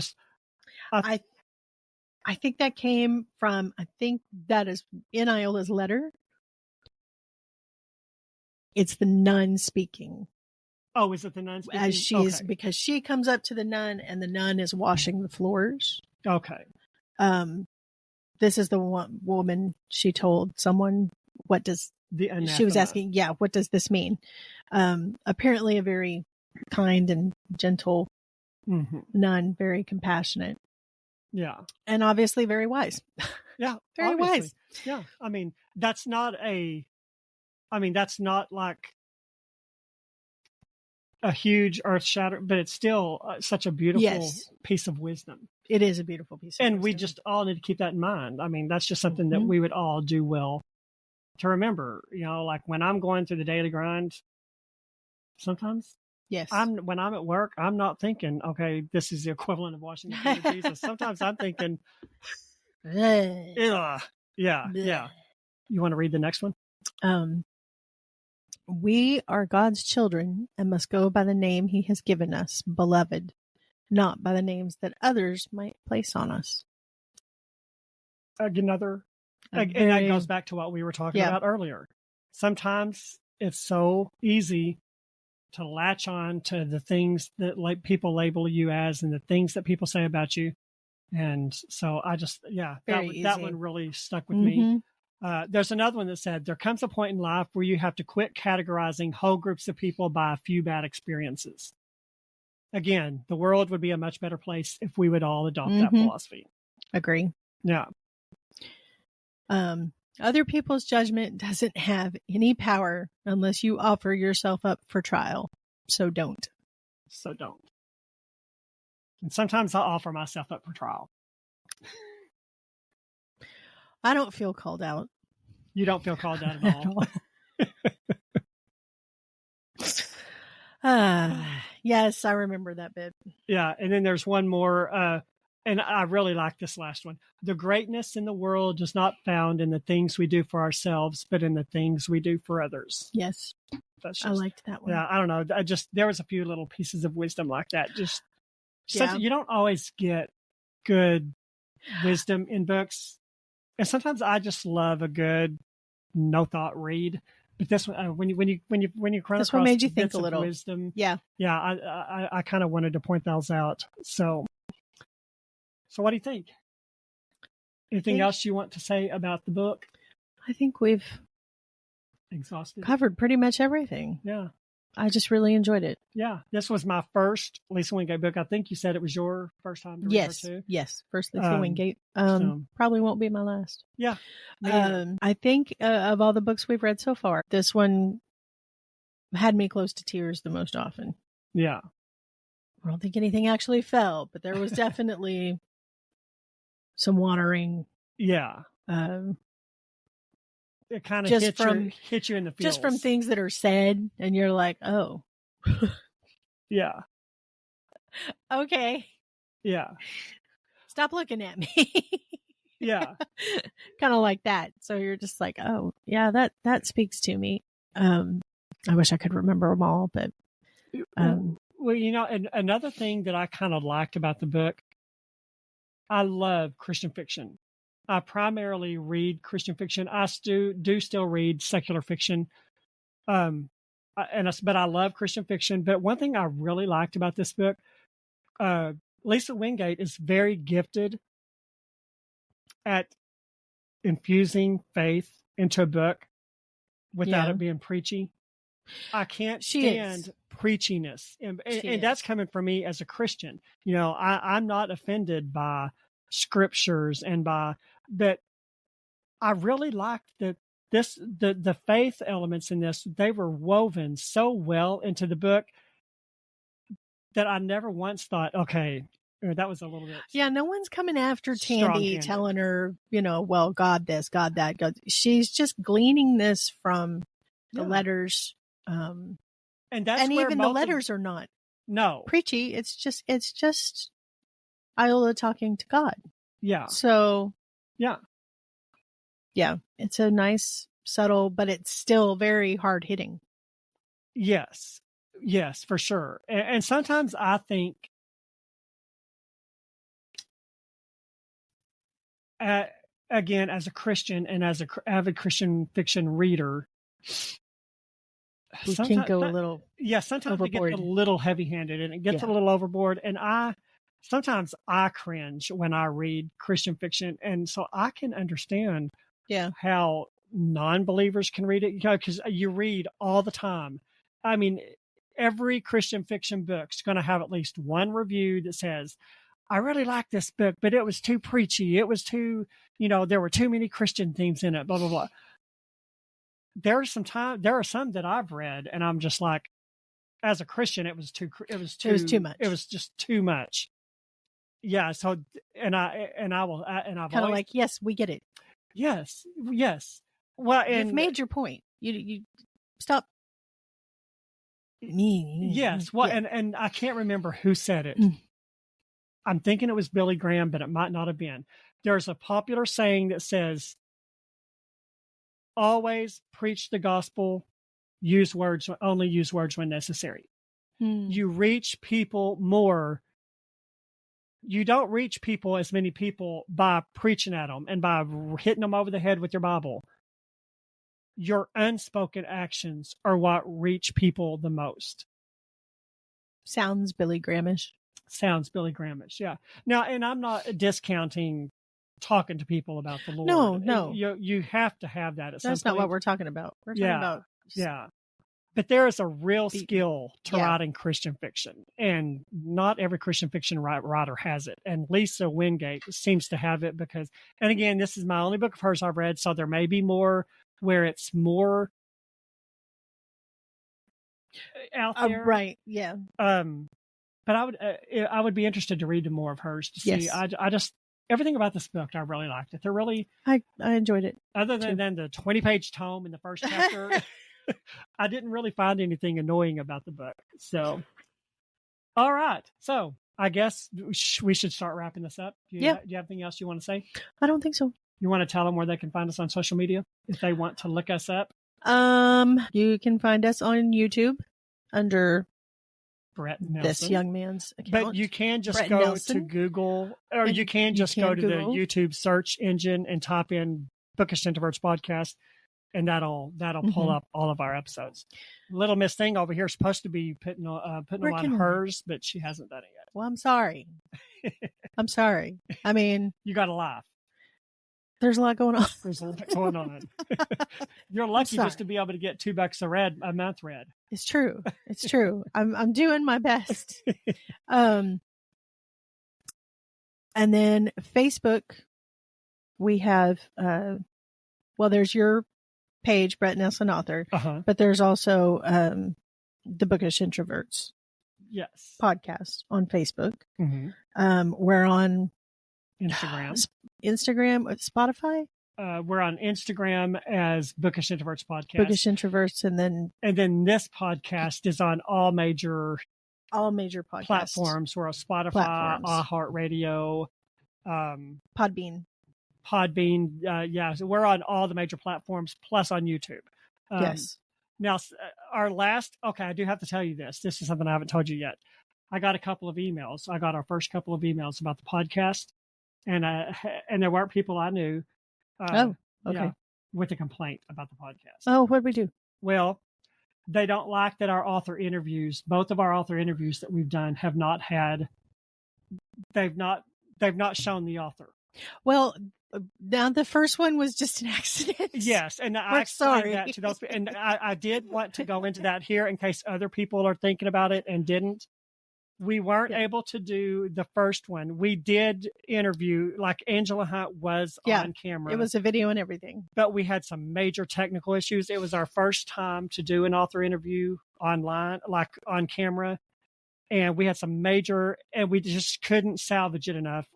think that came from, I think that is in Iola's letter. It's the nun speaking.
Oh, is it the nun speaking?
As she is, because she comes up to the nun and the nun is washing the floors.
Okay.
This is the one woman, she told someone, what does, she was asking, what does this mean? Apparently a very kind and gentle nun, very compassionate.
Yeah.
And obviously very wise.
Yeah.
Very wise.
Yeah. I mean, that's not like a huge earth shatter, but it's still such a beautiful piece of wisdom.
It is a beautiful piece of wisdom.
And we just all need to keep that in mind. I mean, that's just something that we would all do well to remember, you know, like when I'm going through the daily grind, sometimes when I'm at work, I'm not thinking, okay, this is the equivalent of washing the feet of Jesus. Sometimes I'm thinking, yeah. You want to read the next one?
We are God's children and must go by the name he has given us, beloved, not by the names that others might place on us.
And that goes back to what we were talking about earlier. Sometimes it's so easy to latch on to the things that people label you as and the things that people say about you. And so I just, that one really stuck with me. There's another one that said, there comes a point in life where you have to quit categorizing whole groups of people by a few bad experiences. Again, the world would be a much better place if we would all adopt that philosophy.
Agree.
Yeah.
Other people's judgment doesn't have any power unless you offer yourself up for trial. So don't.
And sometimes I'll offer myself up for trial.
I don't feel called out.
You don't feel called out at
all. Yes, I remember that bit.
Yeah, and then there's one more, and I really like this last one. The greatness in the world is not found in the things we do for ourselves, but in the things we do for others.
Yes, I liked that one.
Yeah, I don't know. There was a few little pieces of wisdom like that. You don't always get good wisdom in books. And sometimes I just love a good no thought read. But this one, when you run across
one made you think a little
wisdom,
yeah.
I kind of wanted to point those out. So what do you think? Anything else you want to say about the book?
I think we've
exhausted,
covered pretty much everything.
Yeah,
I just really enjoyed it.
Yeah, this was my first Lisa Wingate book. I think you said it was your first time to read her too.
Yes, first Lisa Wingate. Probably won't be my last.
Yeah.
I think of all the books we've read so far, this one had me close to tears the most often.
Yeah.
I don't think anything actually fell, but there was definitely some watering.
Yeah. It kind of hit you in the feels.
Just from things that are said, and you're like, oh.
Yeah.
Okay.
Yeah.
Stop looking at me.
Yeah.
Kind of like that. So you're just like, oh, yeah, that speaks to me. I wish I could remember them all, but.
Well, you know, and another thing that I kind of liked about the book, I love Christian fiction. I primarily read Christian fiction. I do still read secular fiction, but I love Christian fiction. But one thing I really liked about this book, Lisa Wingate is very gifted at infusing faith into a book without it being preachy. I can't stand preachiness, and that's coming from me as a Christian. You know, I'm not offended by scriptures and by that. I really liked the faith elements in this. They were woven so well into the book that I never once thought, okay, that was a little bit.
Yeah, no one's coming after Tandy telling her, well, God this, God that. God. She's just gleaning this from the letters. And even the letters are not preachy. It's just Iola talking to God.
Yeah.
So
yeah,
it's a nice, subtle, but it's still very hard hitting.
Yes, for sure. And sometimes I think again, as a Christian and as an avid Christian fiction reader,
we can go a little
sometimes
overboard.
it gets a little heavy-handed and it gets a little overboard. And sometimes I cringe when I read Christian fiction. And so I can understand how non-believers can read it, because you read all the time. I mean, every Christian fiction book's going to have at least one review that says, I really like this book, but it was too preachy. It was too, there were too many Christian themes in it, blah, blah, blah. There are some that I've read and I'm just like, as a Christian, it was too much. It was just too much. Yeah. So, and I've
kind of like, yes, we get it.
Yes. Well, and
you've made your point. You stop.
Yes. Well, and I can't remember who said it. I'm thinking it was Billy Graham, but it might not have been. There's a popular saying that says, always preach the gospel, only use words when necessary. You reach people more. You don't reach people, as many people, by preaching at them and by hitting them over the head with your Bible. Your unspoken actions are what reach people the most.
Sounds Billy Grahamish.
Yeah. Now, and I'm not discounting talking to people about the Lord.
No.
You have to have that at some point.
That's not what we're talking about. We're talking about.
Yeah. But there is a real skill to writing Christian fiction, and not every Christian fiction writer has it. And Lisa Wingate seems to have it because, and again, this is my only book of hers I've read, so there may be more where it's more out there.
Right. Yeah.
But I would be interested to read more of hers to see. I just, everything about this book, I really liked it. They're really,
I enjoyed it.
Other than the 20-page tome in the first chapter, I didn't really find anything annoying about the book. So, all right. So I guess we should start wrapping this up. Do you have anything else you want to say?
I don't think so.
You want to tell them where they can find us on social media if they want to look us up?
You can find us on YouTube under
Brett Nelson.
This young man's account.
But you can just Brett go Nelson. To Google, or you can just go to Google. The YouTube search engine and type in Bookish Introverts podcast, and that'll pull up all of our episodes. Little Miss Thing over here is supposed to be putting on hers, but she hasn't done it yet.
Well, I'm sorry. I mean,
you got to laugh.
There's a lot going on.
There's a lot going on. You're lucky just to be able to get $2 a month read.
It's true. I'm doing my best. And then Facebook, we have, there's your page, Brett Nelson Author, but there's also the Bookish Introverts podcast on Facebook. We're on Instagram, Spotify.
We're on Instagram as Bookish Introverts podcast.
Bookish Introverts, and then
this podcast is on all major
podcast
platforms. We're on Spotify, iHeartRadio,
Podbean.
So we're on all the major platforms, plus on YouTube.
Yes.
Now, I do have to tell you this. This is something I haven't told you yet. I got a couple of emails. I got our first couple of emails about the podcast, and there weren't people I knew. With a complaint about the podcast.
Oh, what did we do?
Well, they don't like that our author interviews, both of our author interviews that we've done, have not had. They've not shown the author.
Well, now the first one was just an accident.
Yes, and I explained that to those, and I did want to go into that here in case other people are thinking about it and didn't. We weren't able to do the first one. We did interview, like Angela Hunt was on camera.
It was a video and everything.
But we had some major technical issues. It was our first time to do an author interview online, like on camera. And we had some major, and we just couldn't salvage it enough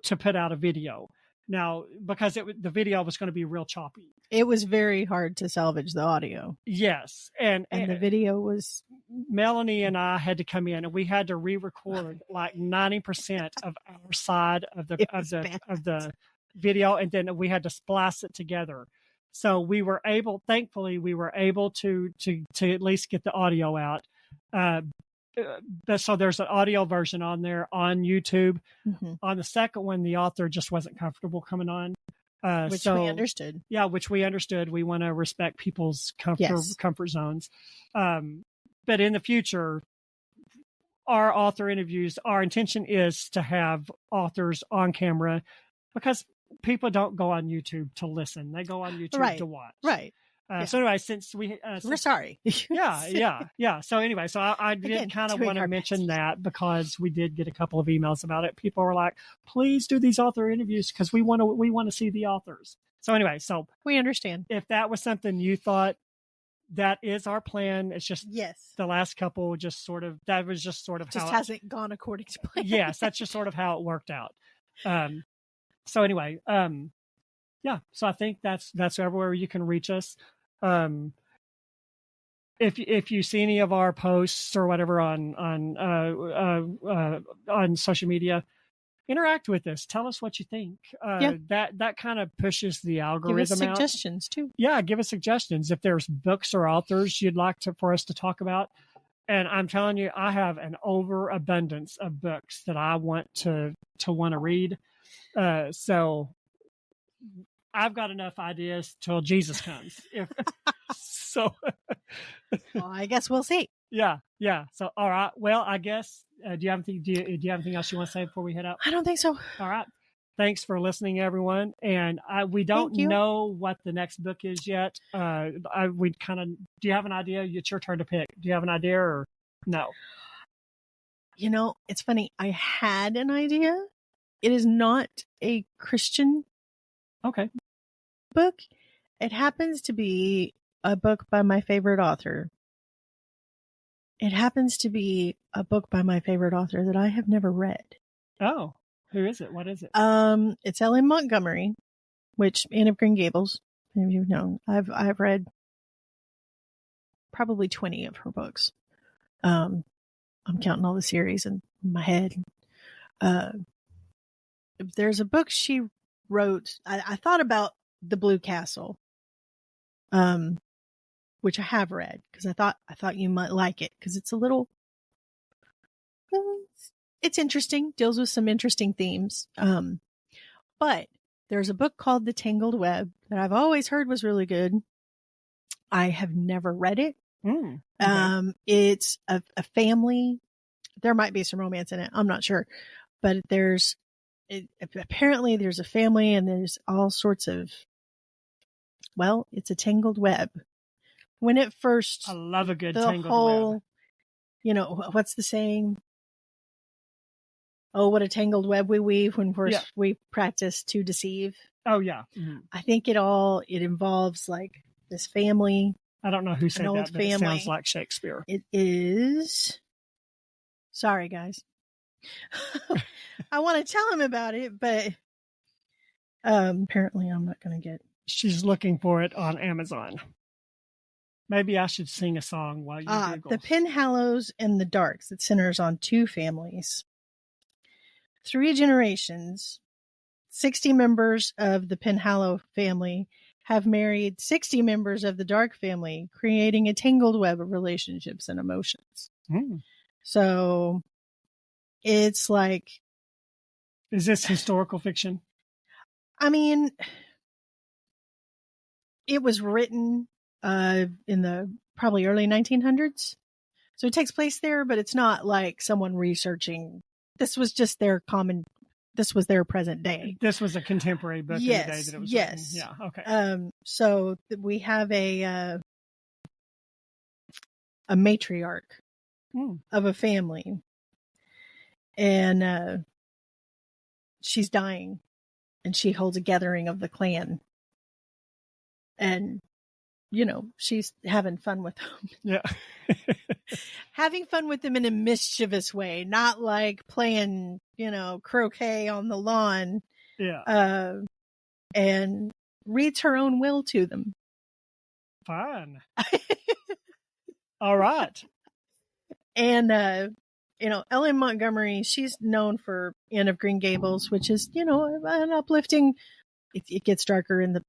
to put out a video. Now, because the video was going to be real choppy.
It was very hard to salvage the audio.
Yes. And
the video was...
Melanie and I had to come in, and we had to re-record like 90% of our side of the video, and then we had to splice it together. So thankfully we were able to at least get the audio out. So there's an audio version on there on YouTube. Mm-hmm. On the second one, the author just wasn't comfortable coming on.
Which we understood.
Yeah, which we understood. We want to respect people's comfort zones. But in the future, our author interviews, our intention is to have authors on camera, because people don't go on YouTube to listen. They go on YouTube to watch.
Right.
So anyway, since
we're sorry.
Yeah. So anyway, I did kind of want to mention that, because we did get a couple of emails about it. People were like, please do these author interviews, because we want to see the authors. So anyway,
we understand.
If that was something you thought, that is our plan. It's just the last couple just sort of
hasn't gone according to plan.
Yes, that's just sort of how it worked out. So anyway, so I think that's everywhere you can reach us. If you see any of our posts or whatever on social media, interact with us. Tell us what you think. That kind of pushes the algorithm out.
Give us suggestions too.
Yeah, give us suggestions if there's books or authors you'd like for us to talk about. And I'm telling you, I have an overabundance of books that I want to read. So I've got enough ideas till Jesus comes. Well,
I guess we'll see.
Yeah. So, all right. Well, I guess, do you have anything else you want to say before we head out?
I don't think so.
All right. Thanks for listening, everyone. And we don't know what the next book is yet. Do you have an idea? It's your turn to pick. Do you have an idea or no?
It's funny. I had an idea. It is not a Christian book. It happens to be a book by my favorite author. It happens to be a book by my favorite author that I have never read.
Oh, who is it? What is it?
It's Ellen Montgomery, which Anne of Green Gables. If you've known, I've read probably 20 of her books. I'm counting all the series in my head. There's a book she wrote. I thought about The Blue Castle, which I have read, because I thought you might like it, because it's a little, it's interesting, deals with some interesting themes. But there's a book called The Tangled Web that I've always heard was really good. I have never read it. It's a family. There might be some romance in it. I'm not sure, but apparently there's a family, and there's all sorts of, it's a tangled web. When it first,
I love a good tangled web.
What's the saying? Oh, what a tangled web we weave when first we practice to deceive.
Oh yeah. Mm-hmm.
I think it involves like this family.
I don't know who said that, but it sounds like Shakespeare.
It is. Sorry, guys. I want to tell him about it, but apparently I'm not going to get.
She's looking for it on Amazon. Maybe I should sing a song while you Google.
The Penhallows and the Darks. It centers on two families. 3 generations. 60 members of the Penhallow family have married 60 members of the Dark family, creating a tangled web of relationships and emotions. So it's like...
Is this historical fiction?
I mean, it was written in the probably early 1900s. So it takes place there, but it's not like someone researching. This was just this was their present day.
This was a contemporary book in the day that it was written. Yeah, okay.
So we have a matriarch of a family and she's dying, and she holds a gathering of the clan, and she's having fun with them.
Yeah.
Having fun with them in a mischievous way, not like playing, croquet on the lawn.
Yeah.
And reads her own will to them.
Fine. All right.
And, Ellen Montgomery, she's known for Anne of Green Gables, which is, an uplifting. It gets darker in the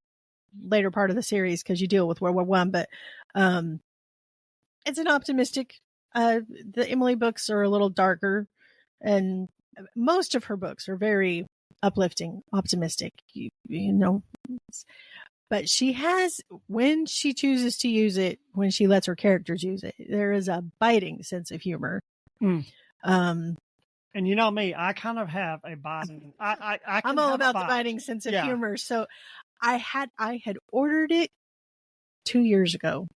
later part of the series because you deal with World War I, but it's an optimistic. The Emily books are a little darker, and most of her books are very uplifting, optimistic. But she has, when she chooses to use it, when she lets her characters use it, there is a biting sense of humor.
And you know me, I kind of have a biting.
I'm all about the biting sense of humor. So I had ordered it 2 years ago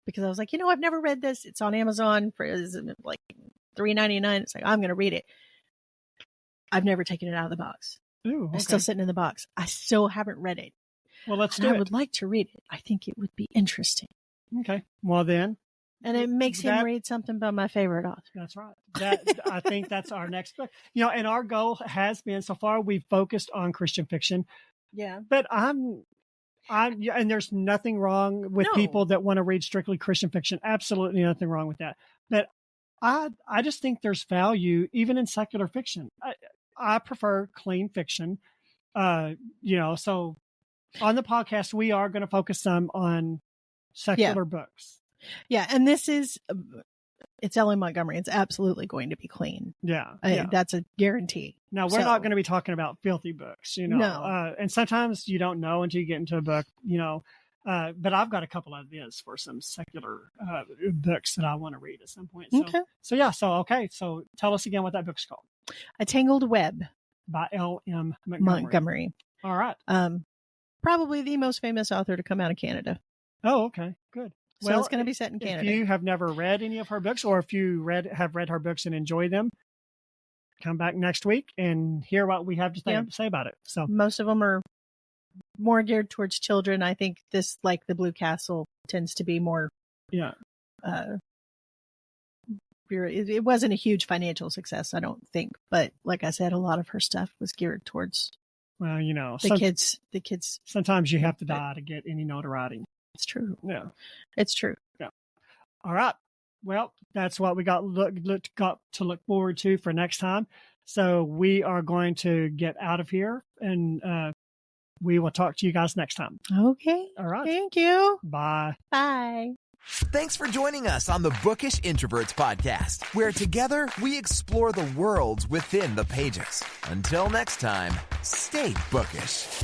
because I was like, I've never read this. It's on Amazon for like $3.99. It's like, I'm going to read it. I've never taken it out of the box.
Ooh, okay.
It's still sitting in the box. I still haven't read it.
Well, let's do it.
I would like to read it. I think it would be interesting.
Okay. Well, then.
And it makes him read something by my favorite author.
That's right. I think that's our next book. And our goal has been, so far, we've focused on Christian fiction.
Yeah.
But and there's nothing wrong with people that want to read strictly Christian fiction. Absolutely nothing wrong with that. But I just think there's value even in secular fiction. I prefer clean fiction. So on the podcast, we are going to focus some on secular books.
Yeah. And it's Ellen Montgomery. It's absolutely going to be clean.
Yeah.
That's a guarantee.
Now, we're not going to be talking about filthy books,
No.
And sometimes you don't know until you get into a book, but I've got a couple of ideas for some secular books that I want to read at some point. So tell us again what that book's called.
A Tangled Web
by L.M.
Montgomery.
All right.
Probably the most famous author to come out of Canada.
Oh, okay. Good.
So it's going to be set in Canada.
If you have never read any of her books, or if you have read her books and enjoy them, come back next week and hear what we have to say about it. So
most of them are more geared towards children. I think this, like the Blue Castle, tends to be more.
Yeah.
It wasn't a huge financial success, I don't think, but like I said, a lot of her stuff was geared towards.
Well,
the kids.
Sometimes you have to die to get any notoriety.
It's true.
Yeah,
it's true.
Yeah. All right. Well, that's what we got to look forward to for next time. So we are going to get out of here, and we will talk to you guys next time.
Okay.
All right.
Thank you.
Bye.
Bye.
Thanks for joining us on the Bookish Introverts podcast, where together we explore the worlds within the pages. Until next time, stay bookish.